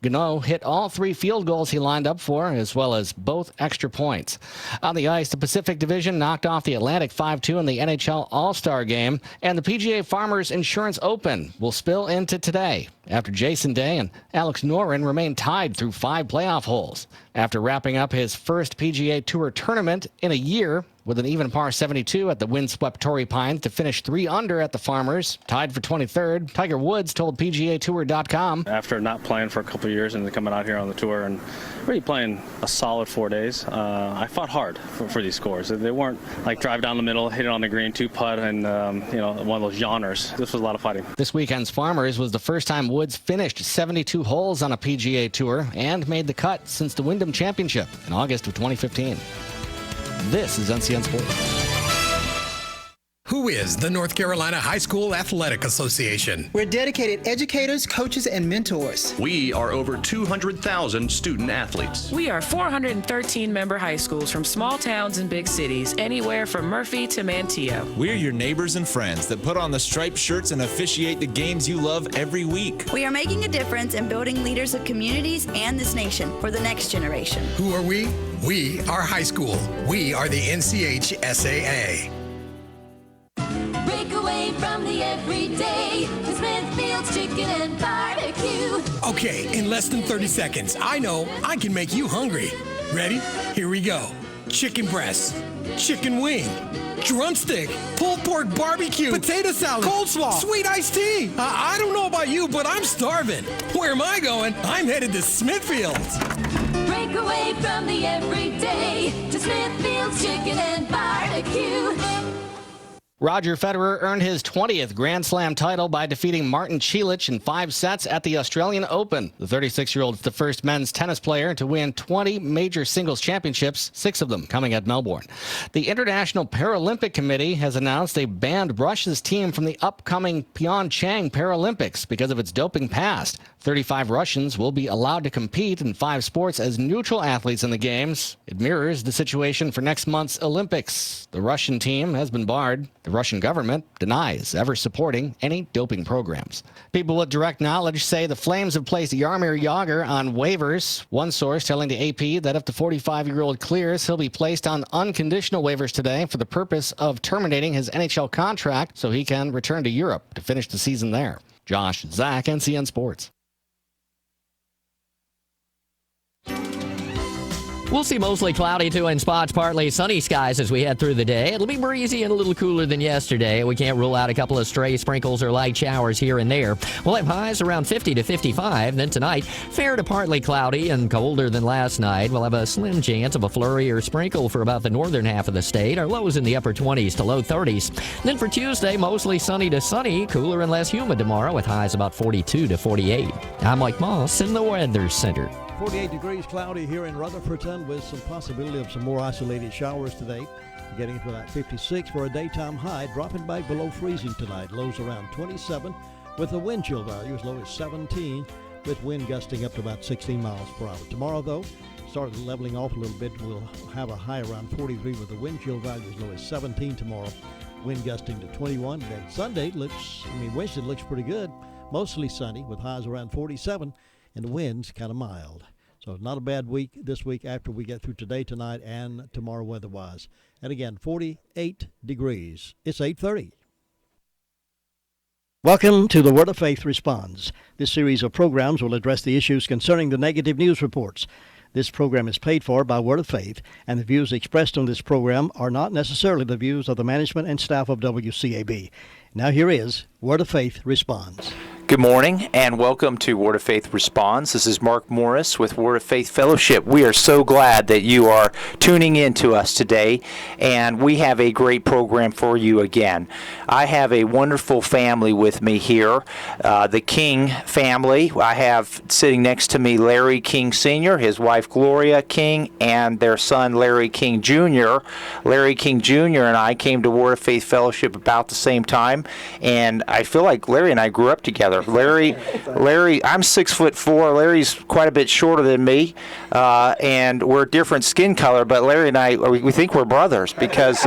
Gano hit all 3 field goals he lined up for, as well as both extra points. On the ice, the Pacific Division knocked off the Atlantic 5-2 in the NHL All-Star Game, and the PGA Farmers Insurance Open will spill into today, after Jason Day and Alex Noren remain tied through 5 playoff holes. After wrapping up his first PGA Tour tournament in a year, with an even par 72 at the windswept Torrey Pines to finish 3 under at the Farmers, tied for 23rd. Tiger Woods told PGAtour.com. After not playing for a couple of years and then coming out here on the tour and really playing a solid 4 days, I fought hard for these scores. They weren't like drive down the middle, hit it on the green, 2-putt, and one of those yawners. This was a lot of fighting. This weekend's Farmers was the first time Woods finished 72 holes on a PGA Tour and made the cut since the Wyndham Championship in August of 2015. This is NCN Sports. Who is the North Carolina High School Athletic Association? We're dedicated educators, coaches, and mentors. We are over 200,000 student athletes. We are 413 member high schools from small towns and big cities, anywhere from Murphy to Manteo. We're your neighbors and friends that put on the striped shirts and officiate the games you love every week. We are making a difference in building leaders of communities and this nation for the next generation. Who are we? We are high school. We are the NCHSAA. Break away from the everyday to Smithfield's Chicken and Barbecue. Okay, in less than 30 seconds, I know I can make you hungry. Ready? Here we go. Chicken breast, chicken wing, drumstick, pulled pork barbecue, potato salad, coleslaw, sweet iced tea. I don't know about you, but I'm starving. Where am I going? I'm headed to Smithfield's. Break away from the everyday to Smithfield's Chicken and Barbecue. Roger Federer earned his 20th Grand Slam title by defeating Martin Cilic in 5 sets at the Australian Open. The 36-year-old is the first men's tennis player to win 20 major singles championships, 6 of them coming at Melbourne. The International Paralympic Committee has announced they banned Russia's team from the upcoming Pyeongchang Paralympics because of its doping past. 35 Russians will be allowed to compete in 5 sports as neutral athletes in the Games. It mirrors the situation for next month's Olympics. The Russian team has been barred. The Russian government denies ever supporting any doping programs. People with direct knowledge say the Flames have placed Jaromir Jagr on waivers. One source telling the AP that if the 45-year-old clears, he'll be placed on unconditional waivers today for the purpose of terminating his NHL contract so he can return to Europe to finish the season there. Josh Zach, NCN Sports. We'll see mostly cloudy to in spots, partly sunny skies as we head through the day. It'll be breezy and a little cooler than yesterday. We can't rule out a couple of stray sprinkles or light showers here and there. We'll have highs around 50 to 55. Then tonight, fair to partly cloudy and colder than last night. We'll have a slim chance of a flurry or sprinkle for about the northern half of the state. Our lows in the upper 20s to low 30s. Then for Tuesday, mostly sunny to sunny, cooler and less humid tomorrow with highs about 42 to 48. I'm Mike Moss in the Weather Center. 48 degrees, cloudy here in Rutherfordton with some possibility of some more isolated showers today. Getting to about 56 for a daytime high, dropping back below freezing tonight. Lows around 27 with a wind chill value as low as 17 with wind gusting up to about 16 miles per hour. Tomorrow, though, started leveling off a little bit. We'll have a high around 43 with the wind chill value as low as 17 tomorrow. Wind gusting to 21. Then Sunday Wednesday looks pretty good. Mostly sunny with highs around 47 and the winds kind of mild. So not a bad week this week after we get through today, tonight, and tomorrow weather-wise. And again, 48 degrees. It's 8:30. Welcome to the Word of Faith Responds. This series of programs will address the issues concerning the negative news reports. This program is paid for by Word of Faith, and the views expressed on this program are not necessarily the views of the management and staff of WCAB. Now here is Word of Faith Responds. Good morning and welcome to Word of Faith Responds. This is Mark Morris with Word of Faith Fellowship. We are so glad that you are tuning in to us today, and we have a great program for you again. I have a wonderful family with me here, the King family. I have sitting next to me Larry King Sr., his wife Gloria King, and their son Larry King Jr. Larry King Jr. and I came to Word of Faith Fellowship about the same time, and I feel like Larry and I grew up together. Larry, I'm 6'4". Larry's quite a bit shorter than me, and we're different skin color. But Larry and I, we think we're brothers because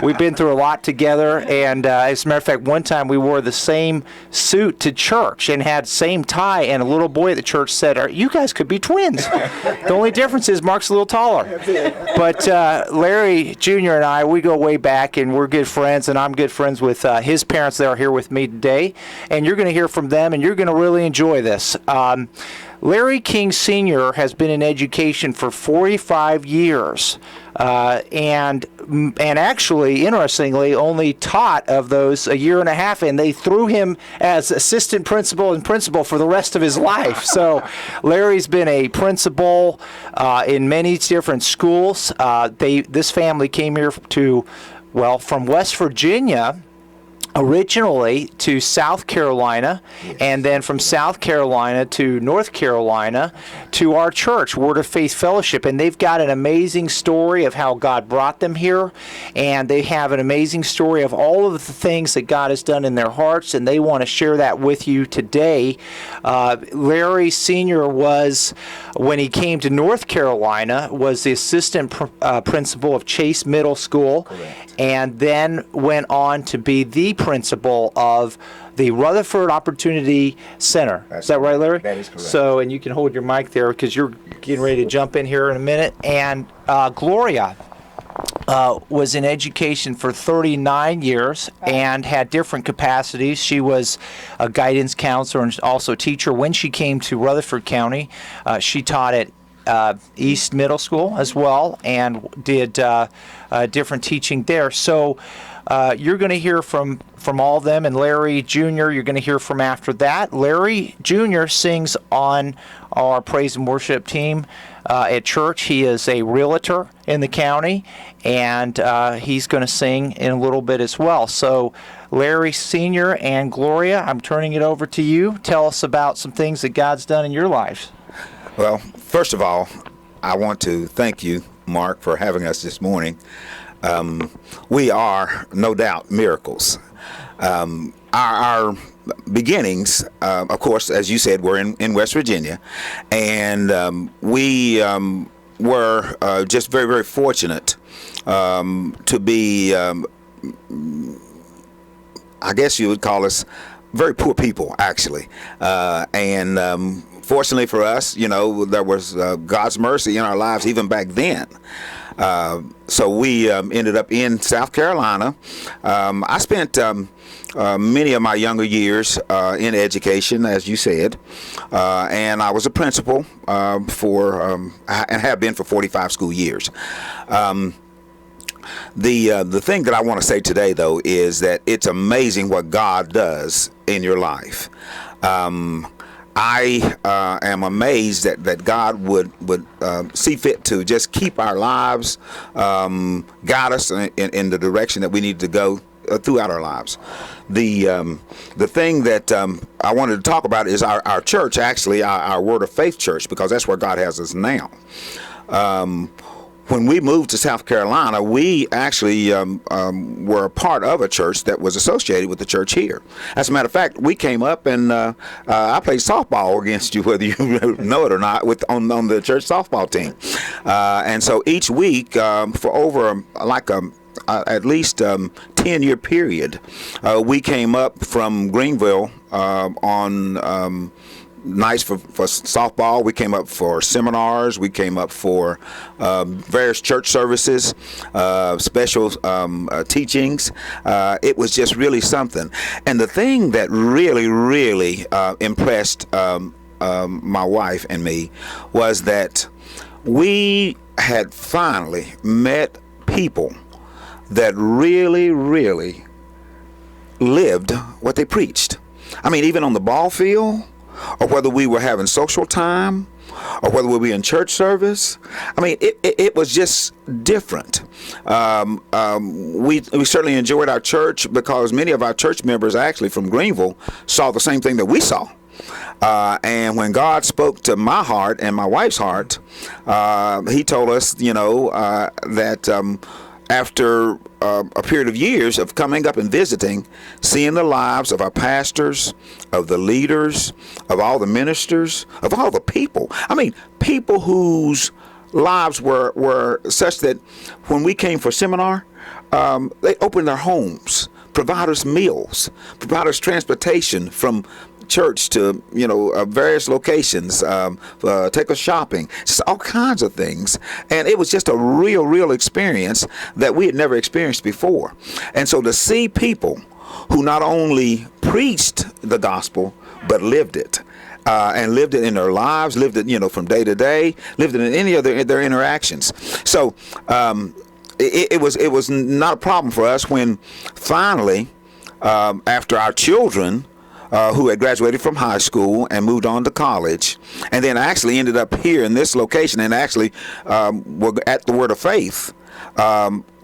we've been through a lot together. And as a matter of fact, one time we wore the same suit to church and had same tie. And a little boy at the church said, "You guys could be twins." The only difference is Mark's a little taller. But Larry Jr. and I, we go way back, and we're good friends. And I'm good friends with his parents that are here with me today. And you're going to hear from them, and you're going to really enjoy this. Larry King Sr. has been in education for 45 years, and actually, interestingly, only taught of those a year and a half, and they threw him as assistant principal and principal for the rest of his life. So Larry's been a principal in many different schools. This family came here from West Virginia originally to South Carolina, and then from South Carolina to North Carolina to our church, Word of Faith Fellowship. And they've got an amazing story of how God brought them here, and they have an amazing story of all of the things that God has done in their hearts, and they want to share that with you today. Larry Sr. was, when he came to North Carolina, was the assistant principal of Chase Middle School. Correct. And then went on to be the principal of the Rutherford Opportunity Center. Is that right, Larry? That is correct. So, and you can hold your mic there because you're getting ready to jump in here in a minute. And Gloria was in education for 39 years and had different capacities. She was a guidance counselor and also teacher. When she came to Rutherford County, she taught at East Middle School as well, and did different teaching there. So you're going to hear from all of them, and Larry Jr. you're going to hear from after that. Larry Jr. sings on our praise and worship team at church. He is a realtor in the county, and he's going to sing in a little bit as well. So Larry Sr. and Gloria, I'm turning it over to you. Tell us about some things that God's done in your lives. Well, first of all, I want to thank you, Mark, for having us this morning. We are, no doubt, miracles. Our beginnings, of course, as you said, were in West Virginia, and we were just very, very fortunate to be, I guess you would call us very poor people, actually, and fortunately for us, there was God's mercy in our lives even back then. So we ended up in South Carolina. I spent many of my younger years in education, as you said, and I was a principal and have been for 45 school years. The thing that I want to say today, though, is that it's amazing what God does in your life. I am amazed that God would see fit to just keep our lives, guide us in the direction that we need to go throughout our lives. The thing that I wanted to talk about is our church, actually, our Word of Faith church, because that's where God has us now. when we moved to South Carolina, we actually were a part of a church that was associated with the church here. As a matter of fact, we came up and I played softball against you, whether you know it or not, on the church softball team. And so each week, for over at least 10-year period, we came up from Greenville on nights for softball. We came up for seminars. We came up for various church services, special teachings. It was just really something. And the thing that really, really impressed my wife and me was that we had finally met people that really, really lived what they preached. I mean, even on the ball field, or whether we were having social time, or whether we were in church service. I mean, it was just different. We certainly enjoyed our church because many of our church members actually from Greenville saw the same thing that we saw. And when God spoke to my heart and my wife's heart, he told us, that after a period of years of coming up and visiting, seeing the lives of our pastors, of the leaders, of all the ministers, of all the people. I mean, people whose lives were such that when we came for seminar, they opened their homes, provide us meals, provide us transportation from church to various locations, take us shopping, just all kinds of things. And it was just a real experience that we had never experienced before. And so to see people who not only preached the gospel but lived it, and lived it in their lives, lived it from day to day, lived it in any of their interactions. So it was not a problem for us when finally, after our children who had graduated from high school and moved on to college, and then actually ended up here in this location and actually were at the Word of Faith.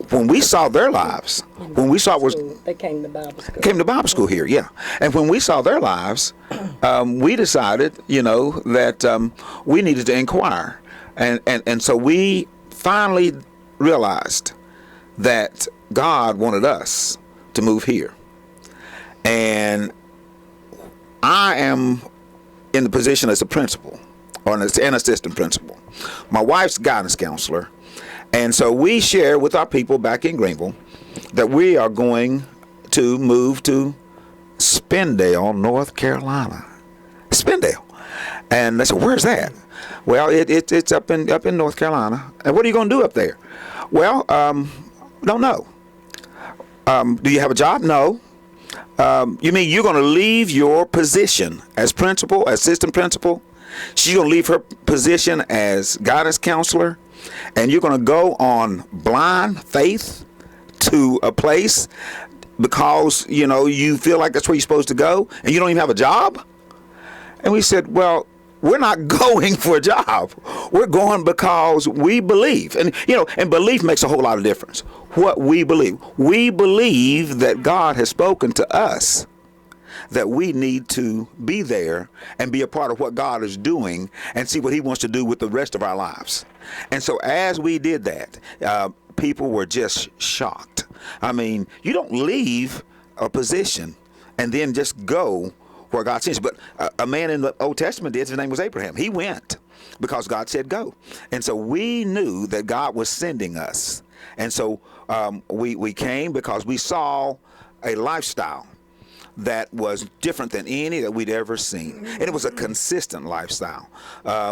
When we saw their lives, they came to Bible school. Came to Bible school here, yeah. And when we saw their lives, we decided, that we needed to inquire, and so we finally realized that God wanted us to move here, and I am in the position as a principal or an assistant principal. My wife's guidance counselor. And so we share with our people back in Greenville that we are going to move to Spindale, North Carolina. Spindale. And they said, where's that? Well, it's up in North Carolina. And what are you going to do up there? Well, don't know. Do you have a job? No. You mean you're going to leave your position as principal, assistant principal? She's going to leave her position as guidance counselor, and you're going to go on blind faith to a place because, you feel like that's where you're supposed to go, and you don't even have a job? And we said, well, we're not going for a job. We're going because we believe. And, and belief makes a whole lot of difference. What we believe. We believe that God has spoken to us, that we need to be there and be a part of what God is doing and see what he wants to do with the rest of our lives. And so as we did that, people were just shocked. I mean, you don't leave a position and then just go where God sends you. But a man in the Old Testament did. His name was Abraham. He went because God said go. And so we knew that God was sending us. And so we came because we saw a lifestyle that was different than any that we'd ever seen. And it was a consistent lifestyle.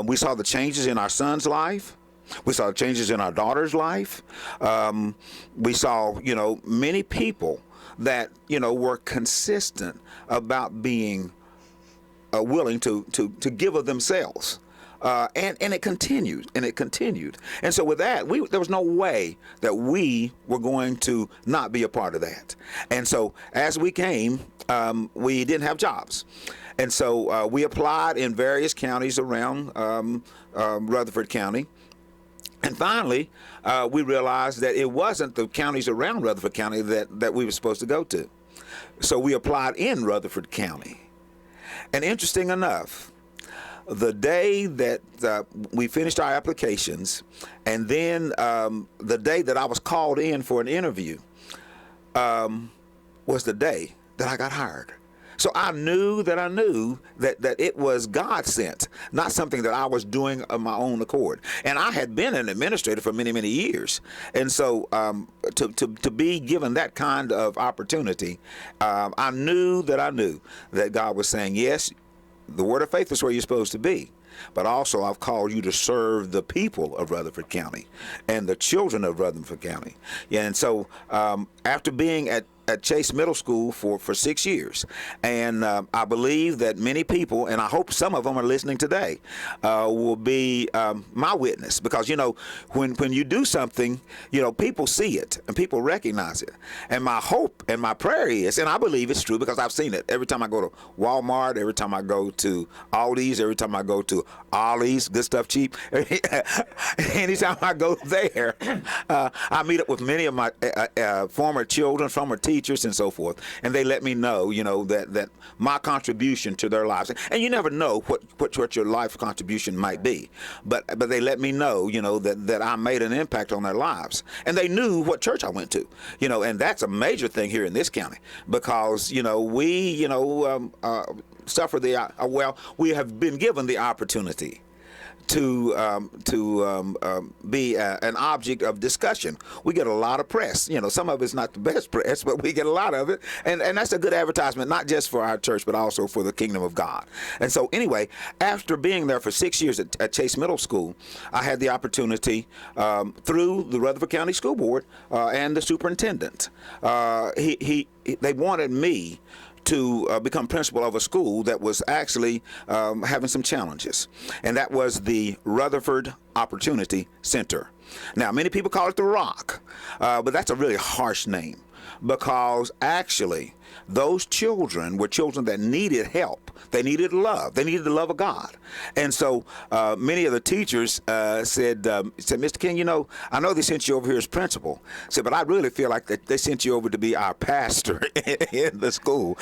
We saw the changes in our son's life. We saw the changes in our daughter's life. We saw, many people that, were consistent about being willing to give of themselves. And it continued, and so with that, there was no way that we were going to not be a part of that. And so as we came, we didn't have jobs, and so we applied in various counties around Rutherford County. And finally, we realized that it wasn't the counties around Rutherford County that we were supposed to go to. So we applied in Rutherford County. And interesting enough, the day that we finished our applications, and then the day that I was called in for an interview was the day that I got hired. So I knew that it was God sent, not something that I was doing of my own accord. And I had been an administrator for many, many years. And so to be given that kind of opportunity, I knew that God was saying, yes, the Word of Faith is where you're supposed to be. But also I've called you to serve the people of Rutherford County and the children of Rutherford County. Yeah, and so after being at Chase Middle School for 6 years, and I believe that many people, and I hope some of them are listening today, will be my witness, because when you do something, people see it and people recognize it. And my hope and my prayer is, and I believe it's true because I've seen it every time I go to Walmart, every time I go to Aldi's, every time I go to Ollie's, Good Stuff Cheap, anytime I go there, I meet up with many of my former children, former teachers, and so forth, and they let me know, that my contribution to their lives, and you never know what your life contribution might be, but they let me know, that I made an impact on their lives, and they knew what church I went to, and that's a major thing here in this county, because we suffer we have been given the opportunity to be an object of discussion. We get a lot of press. Some of it's not the best press, but we get a lot of it, and that's a good advertisement, not just for our church, but also for the kingdom of God. And so anyway, after being there for 6 years at Chase Middle School, I had the opportunity through the Rutherford County School Board and the superintendent. They wanted me to become principal of a school that was actually having some challenges, and that was the Rutherford Opportunity Center. Now, many people call it the Rock, but that's a really harsh name, because actually those children were children that needed help. They needed love. They needed the love of God. And so many of the teachers said, Mr. King, I know they sent you over here as principal. I said, but I really feel like they sent you over to be our pastor in the school.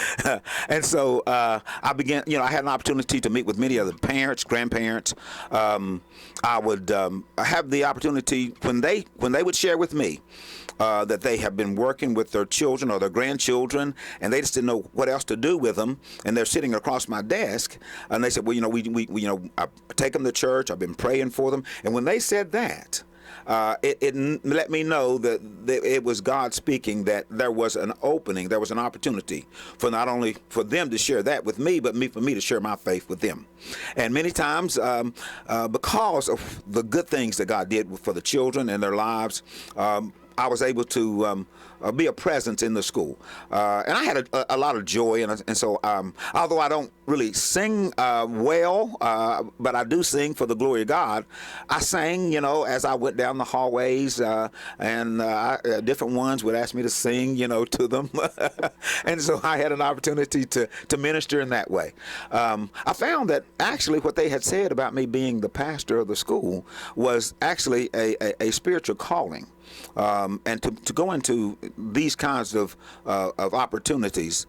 And so I began, I had an opportunity to meet with many of the parents, grandparents. I would have the opportunity when they would share with me that they have been working with their children or their grandchildren, and they just didn't know what else to do with them, and they're sitting across my desk, and they said, well, I take them to church, I've been praying for them, and when they said that, it let me know that it was God speaking, that there was an opening, there was an opportunity for not only for them to share that with me, but for me to share my faith with them. And many times, because of the good things that God did for the children and their lives, I was able to be a presence in the school, and I had a lot of joy. And so, although I don't really sing well, but I do sing for the glory of God. I sang, as I went down the hallways, and different ones would ask me to sing, to them, and so I had an opportunity to minister in that way. I found that actually what they had said about me being the pastor of the school was actually a spiritual calling. And to go into these kinds of opportunities,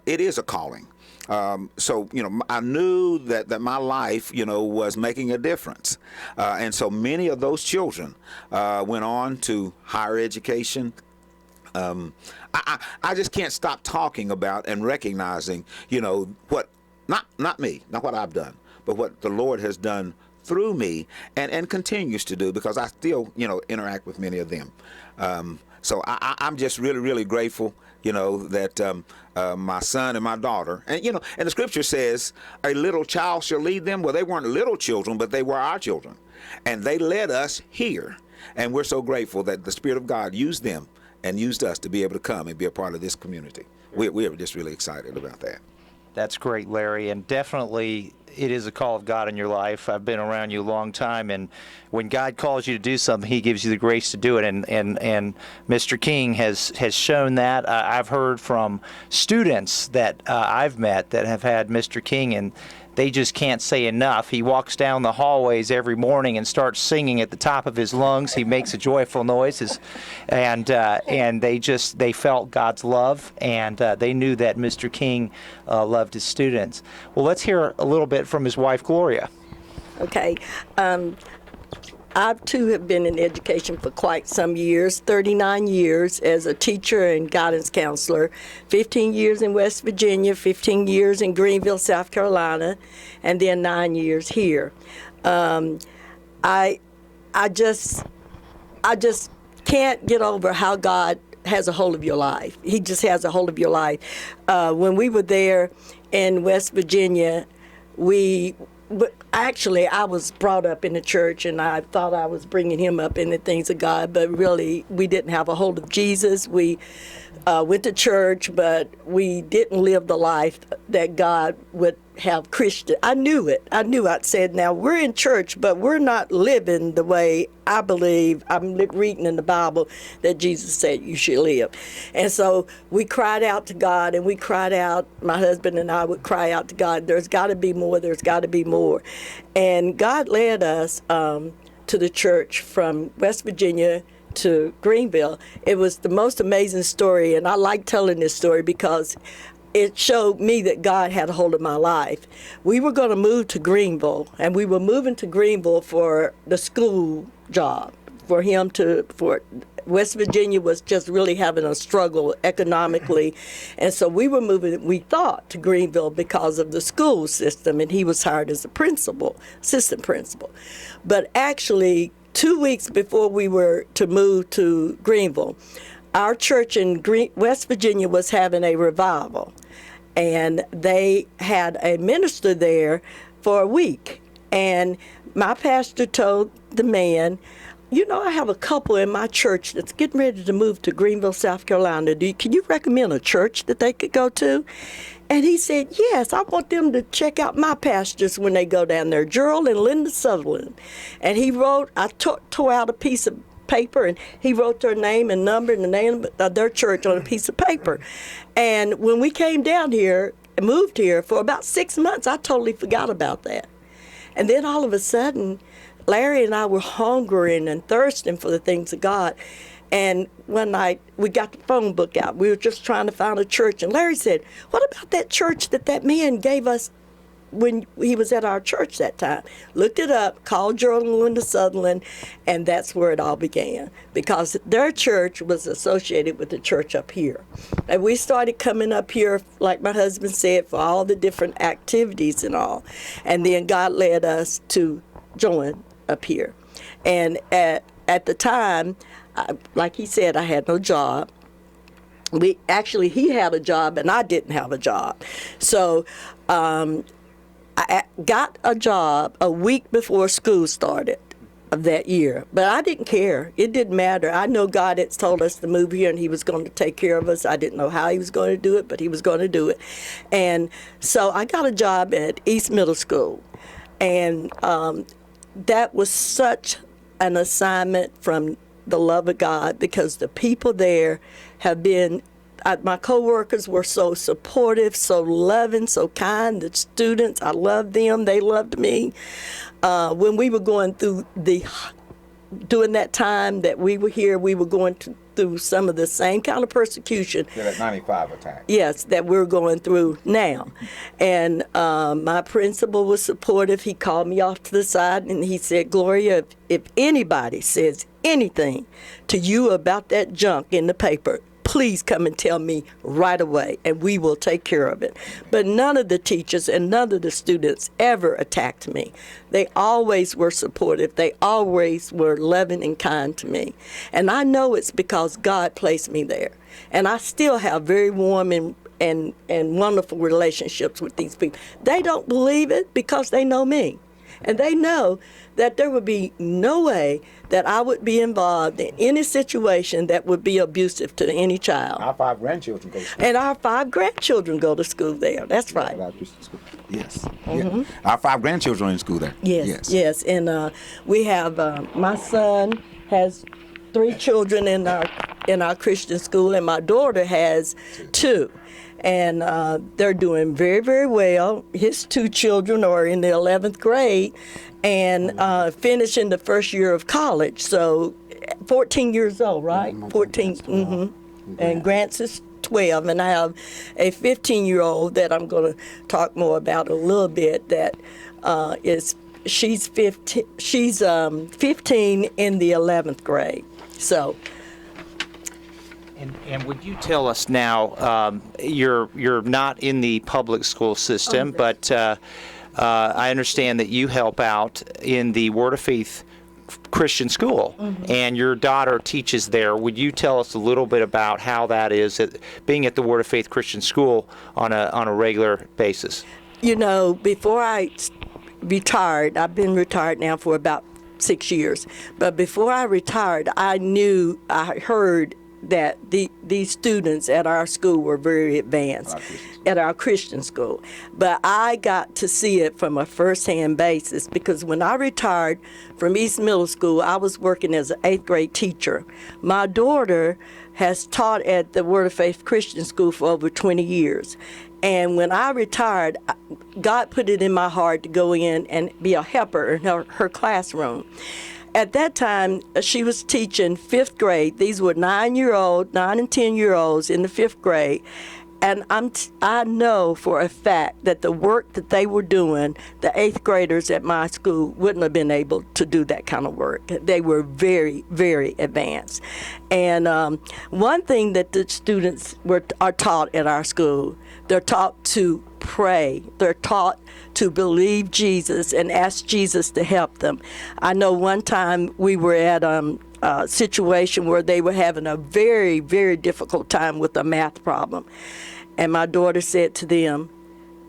it is a calling. So, I knew that my life, was making a difference. And so many of those children went on to higher education. I just can't stop talking about and recognizing, what, not me, not what I've done, but what the Lord has done through me and continues to do, because I still, interact with many of them. So I'm just really, really grateful, that my son and my daughter, and the scripture says, a little child shall lead them. Well, they weren't little children, but they were our children. And they led us here. And we're so grateful that the Spirit of God used them and used us to be able to come and be a part of this community. We're just really excited about that. That's great, Larry, and definitely it is a call of God in your life. I've been around you a long time, and when God calls you to do something, He gives you the grace to do it, and Mr. King has shown that. I've heard from students that I've met that have had Mr. King, and they just can't say enough. He walks down the hallways every morning and starts singing at the top of his lungs. He makes a joyful noises, and they felt God's love, and they knew that Mr. King loved his students. Well, let's hear a little bit from his wife, Gloria. Okay. I, too, have been in education for quite some years, 39 years as a teacher and guidance counselor, 15 years in West Virginia, 15 years in Greenville, South Carolina, and then 9 years here. I just can't get over how God has a hold of your life. He just has a hold of your life. When we were there in West Virginia, actually, I was brought up in the church, and I thought I was bringing him up in the things of God, but really, we didn't have a hold of Jesus. We went to church, but we didn't live the life that God would have Christian. I knew it. I knew. I said, now, we're in church, but we're not living the way I believe. I'm reading in the Bible that Jesus said you should live. And so we cried out to God, and we cried out, my husband and I would cry out to God, there's got to be more, there's got to be more. And God led us to the church from West Virginia to Greenville. It was the most amazing story, and I like telling this story because it showed me that God had a hold of my life. We were going to move to Greenville, and we were moving to Greenville for the school job, for West Virginia was just really having a struggle economically, and so we were moving, we thought, to Greenville because of the school system, and he was hired as a principal, assistant principal. But actually, 2 weeks before we were to move to Greenville, our church in West Virginia was having a revival, and they had a minister there for a week. And my pastor told the man, you know, I have a couple in my church that's getting ready to move to Greenville, South Carolina. Can you recommend a church that they could go to? And he said, yes, I want them to check out my pastors when they go down there, Gerald and Linda Sutherland. And he wrote, I tore out a piece of paper, and he wrote their name and number and the name of their church on a piece of paper. And when we came down here and moved here for about 6 months, I totally forgot about that. And then all of a sudden, Larry and I were hungering and thirsting for the things of God. And one night, we got the phone book out. We were just trying to find a church. And Larry said, what about that church that man gave us when he was at our church that time? Looked it up, called Gerald and Linda Sutherland, and that's where it all began, because their church was associated with the church up here. And we started coming up here, like my husband said, for all the different activities and all. And then God led us to join up here. And at the time, like he said, I had no job. He had a job, and I didn't have a job. So I got a job a week before school started of that year, but I didn't care. It didn't matter. I know God had told us to move here, and he was going to take care of us. I didn't know how he was going to do it, but he was going to do it. And so I got a job at East Middle School, and that was such an assignment from the love of God, because the people there have been, my co-workers were so supportive, so loving, so kind. The students, I loved them. They loved me. When we were going through during that time that we were here, we were going through some of the same kind of persecution. That 95 attack. Yes, that we're going through now. And my principal was supportive. He called me off to the side, and he said, Gloria, if anybody says anything to you about that junk in the paper, please come and tell me right away, and we will take care of it. But none of the teachers and none of the students ever attacked me. They always were supportive. They always were loving and kind to me. And I know it's because God placed me there. And I still have very warm and wonderful relationships with these people. They don't believe it because they know me. And they know that there would be no way that I would be involved in any situation that would be abusive to any child. Our 5 grandchildren go to school. And our 5 grandchildren go to school there. That's right. Yes. Mm-hmm. Yeah. Our 5 grandchildren are in school there. Yes. And we have, my son has 3 children in in our Christian school, and my daughter has 2. And they're doing very, very well. His 2 children are in the 11th grade and finishing the first year of college. So 14 years old, right? 14. Mm-hmm. And Grant's is 12. And I have a 15-year-old that I'm going to talk more about a little bit that she's 15. She's 15 in the 11th grade. So. And would you tell us now, you're not in the public school system, but I understand that you help out in the Word of Faith Christian school, and your daughter teaches there. Would you tell us a little bit about how that is, being at the Word of Faith Christian school on a regular basis? You know, before I retired, I've been retired now for about 6 years, but before I retired, I heard that these students at our school were very advanced, at our Christian school. But I got to see it from a first-hand basis, because when I retired from East Middle School, I was working as an 8th grade teacher. My daughter has taught at the Word of Faith Christian School for over 20 years. And when I retired, God put it in my heart to go in and be a helper in her classroom. At that time, she was teaching 5th grade. These were 9 and 10-year-olds in the 5th grade. And I know for a fact that the work that they were doing, the 8th graders at my school wouldn't have been able to do that kind of work. They were very, very advanced. And one thing that the students are taught at our school, they're taught to pray. They're taught to believe Jesus and ask Jesus to help them. I know one time we were at a situation where they were having a very, very difficult time with a math problem. And my daughter said to them,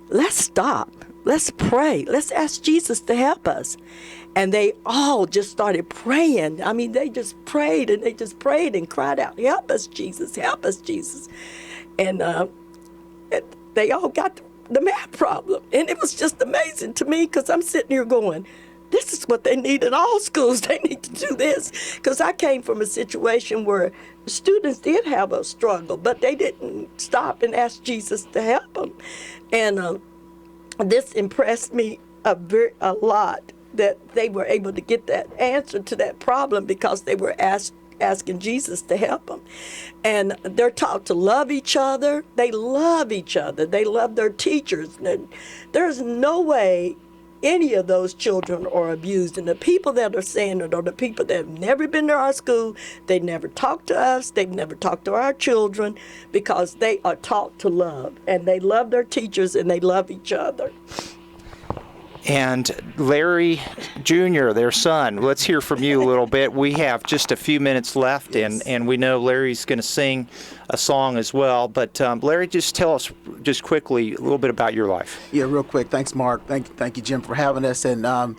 let's stop. Let's pray. Let's ask Jesus to help us. And they all just started praying. I mean, they just prayed and cried out, help us, Jesus, help us, Jesus. And they all got the math problem. And it was just amazing to me, because I'm sitting here going, this is what they need in all schools. They need to do this. Because I came from a situation where students did have a struggle, but they didn't stop and ask Jesus to help them. And this impressed me a lot, that they were able to get that answer to that problem because they were asking Jesus to help them. And they're taught to love each other. They love each other. They love their teachers. There's no way any of those children are abused. And the people that are saying it are the people that have never been to our school. They never talked to us. They've never talked to our children, because they are taught to love. And they love their teachers and they love each other. And Larry Jr., their son, let's hear from you a little bit. We have just a few minutes left, and we know Larry's going to sing a song as well. But Larry, just tell us just quickly a little bit about your life. Yeah, real quick. Thanks, Mark. Thank you, Jim, for having us. And I'm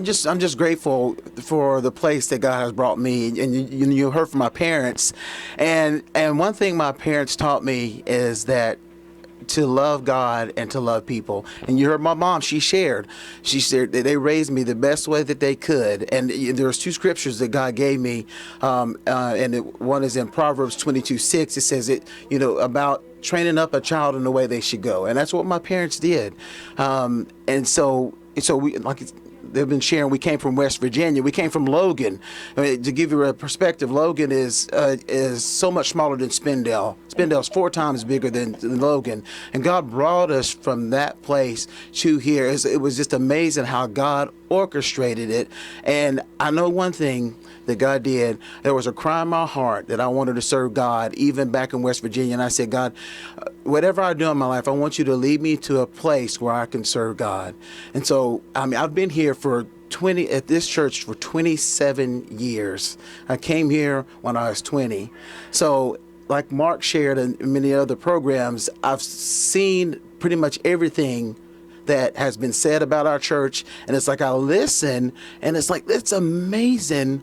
just grateful for the place that God has brought me. And you heard from my parents, and one thing my parents taught me is that to love God and to love people. And you heard my mom, she said that they raised me the best way that they could. And there's 2 scriptures that God gave me, and one is in Proverbs 22:6. It says about training up a child in the way they should go, and that's what my parents did. And so we, like they've been sharing, we came from West Virginia. We came from Logan. I mean, to give you a perspective, Logan is so much smaller than Spindale. Spindale's 4 times bigger than Logan. And God brought us from that place to here. It was just amazing how God orchestrated it. And I know one thing that God did. There was a cry in my heart that I wanted to serve God, even back in West Virginia. And I said, God, whatever I do in my life, I want you to lead me to a place where I can serve God. And so, I've been here at this church for 27 years. I came here when I was 20. So, like Mark shared in many other programs, I've seen pretty much everything that has been said about our church. And it's like I listen, and it's like, it's amazing.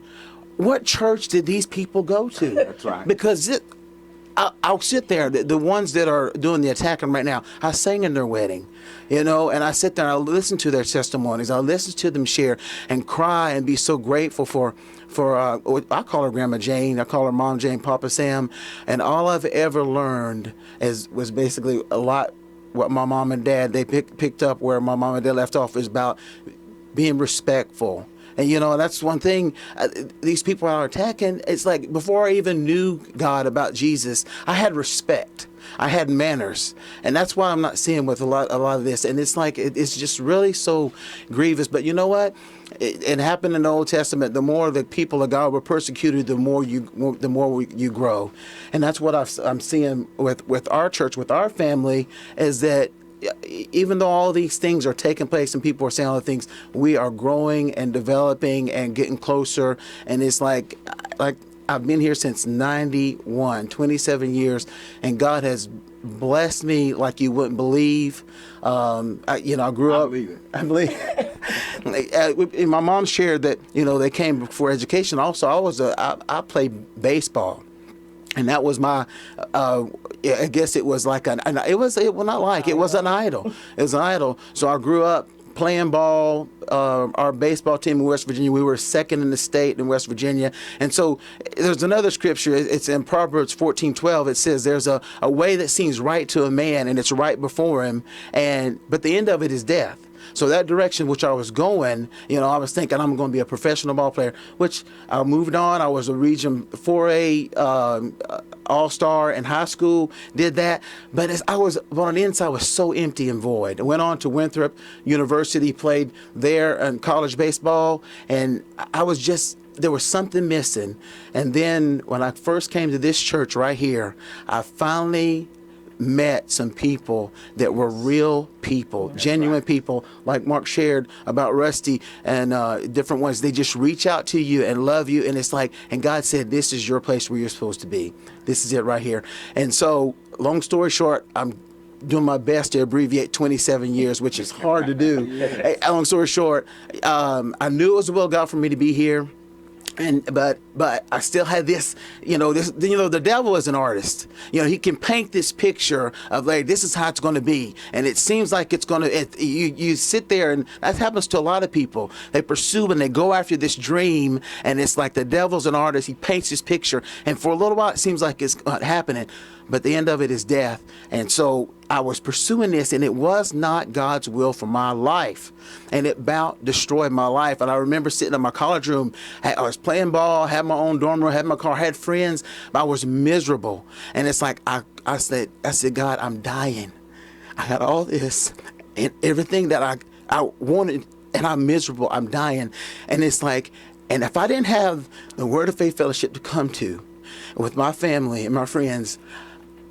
What church did these people go to? That's right. Because I'll sit there. The ones that are doing the attacking right now, I sang in their wedding, and I sit there and I listen to their testimonies. I listen to them share and cry and be so grateful for I call her Grandma Jane, I call her Mom Jane, Papa Sam, and all I've ever learned was basically a lot what my mom and dad, they picked up where my mom and dad left off, is about being respectful. And, that's one thing these people are attacking. It's like before I even knew God about Jesus, I had respect. I had manners. And that's why I'm not seeing with a lot of this. And it's like, it's just really so grievous. But you know what? It happened in the Old Testament. The more the people of God were persecuted, the more you grow. And that's what I'm seeing with our church, with our family, is that even though all these things are taking place and people are saying all the things, we are growing and developing and getting closer. And it's like I've been here since 91, 27 years, and God has blessed me like you wouldn't believe. I grew up. I believe it. My mom shared that, they came for education. Also, I played baseball. And that was my, I guess it was like it was an idol. It was an idol. So I grew up playing ball. Our baseball team in West Virginia, we were second in the state in West Virginia. And so there's another scripture. It's in Proverbs 14:12. It says there's a way that seems right to a man, and it's right before him, but the end of it is death. So that direction which I was going, I was thinking I'm going to be a professional ball player, which I moved on. I was a Region 4A All-Star in high school, did that. But on the inside, I was so empty and void. I went on to Winthrop University, played there in college baseball, and there was something missing. And then when I first came to this church right here, I finally met some people that were real people, genuine people, like Mark shared about Rusty and different ones. They just reach out to you and love you, and it's like, and God said, this is your place where you're supposed to be. This is it right here. And so, long story short, I'm doing my best to abbreviate 27 years, which is hard to do. Long story short, I knew it was the will of God for me to be here. But I still had this, the devil is an artist. He can paint this picture of like, this is how it's going to be. And it seems like it's going to, you sit there, and that happens to a lot of people. They pursue and they go after this dream, and it's like the devil's an artist. He paints this picture, and for a little while it seems like it's not happening, but the end of it is death. And so I was pursuing this, and it was not God's will for my life. And it about destroyed my life. And I remember sitting in my college room. I was playing ball, had my own dorm room, had my car, had friends. But I was miserable. And it's like I said, God, I'm dying. I got all this and everything that I wanted, and I'm miserable. I'm dying. And it's like, and if I didn't have the Word of Faith Fellowship to come to with my family and my friends,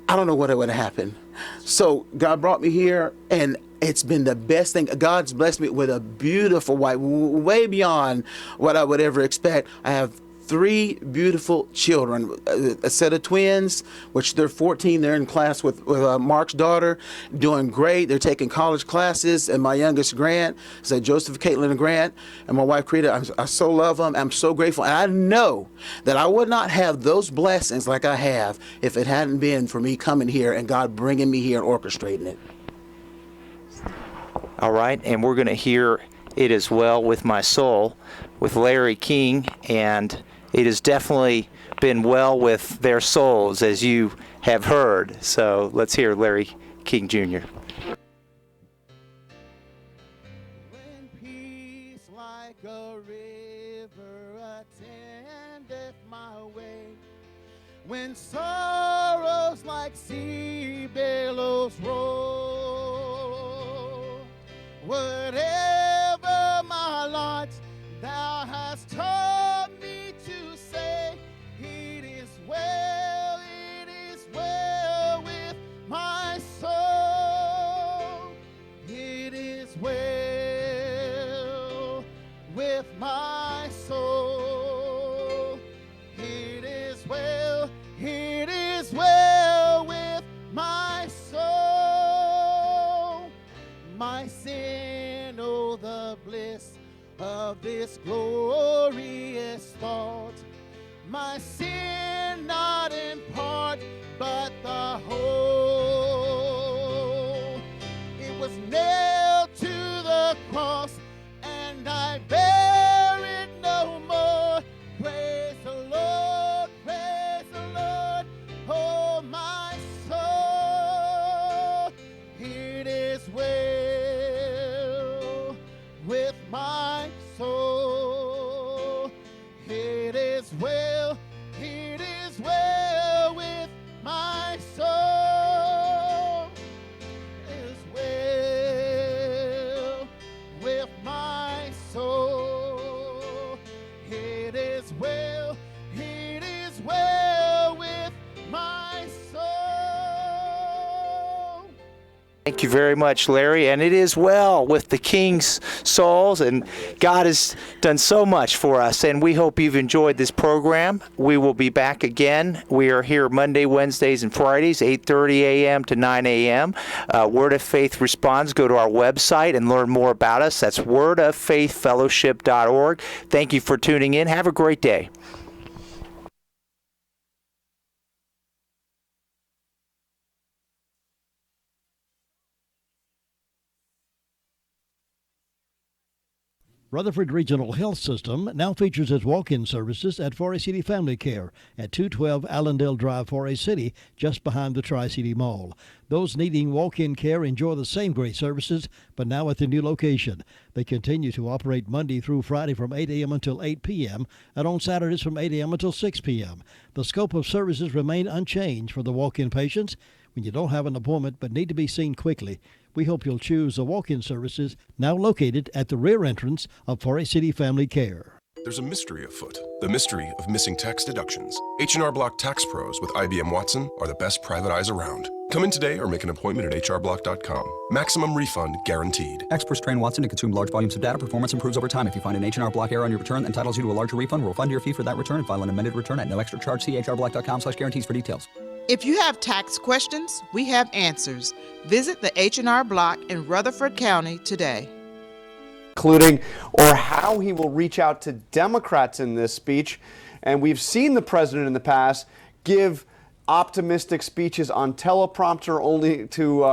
I don't know what would have happened. So God brought me here, and it's been the best thing. God's blessed me with a beautiful wife, way beyond what I would ever expect. I have 3 beautiful children, a set of twins, which they're 14. They're in class with Mark's daughter, doing great. They're taking college classes, and my youngest Grant, so Joseph, Caitlin, and Grant, and my wife, Creta. I so love them. I'm so grateful. And I know that I would not have those blessings like I have if it hadn't been for me coming here and God bringing me here and orchestrating it. All right, and we're going to hear it as well with my soul, with Larry King, and it has definitely been well with their souls, as you have heard. So let's hear Larry King Jr. When peace like a river attendeth my way, when sorrows like sea billows roll, whatever my lot, thou hast taught me to say, it is well with my soul. It is well with my soul. It is well with my soul. My sin, oh, the bliss of this glorious thought. My sin not in part, but the whole. It was nailed to the cross, and I bear it no more. Praise the Lord, oh my soul. It is well with my soul. It is well with my soul. It is well with my soul. It is well with my soul. Thank you very much, Larry. And it is well with the King's souls, and God has done so much for us, and we hope you've enjoyed this program. We will be back again. We are here Monday, Wednesdays, and Fridays, 8:30 a.m. to 9 a.m. Word of Faith Responds. Go to our website and learn more about us. That's wordoffaithfellowship.org. Thank you for tuning in. Have a great day. Rutherford Regional Health System now features its walk-in services at Forest City Family Care at 212 Allendale Drive, Forest City, just behind the Tri-City Mall. Those needing walk-in care enjoy the same great services, but now at the new location. They continue to operate Monday through Friday from 8 a.m. until 8 p.m. and on Saturdays from 8 a.m. until 6 p.m. The scope of services remain unchanged for the walk-in patients. When you don't have an appointment but need to be seen quickly, we hope you'll choose the walk-in services now located at the rear entrance of Forest City Family Care. There's a mystery afoot, the mystery of missing tax deductions. H&R Block Tax Pros with IBM Watson are the best private eyes around. Come in today or make an appointment at hrblock.com. Maximum refund guaranteed. Experts train Watson to consume large volumes of data. Performance improves over time. If you find an H&R Block error on your return that entitles you to a larger refund, we'll refund your fee for that return and file an amended return at no extra charge. See hrblock.com/guarantees for details. If you have tax questions, we have answers. Visit the H&R Block in Rutherford County today. Including or how he will reach out to Democrats in this speech. And we've seen the president in the past give optimistic speeches on teleprompter only to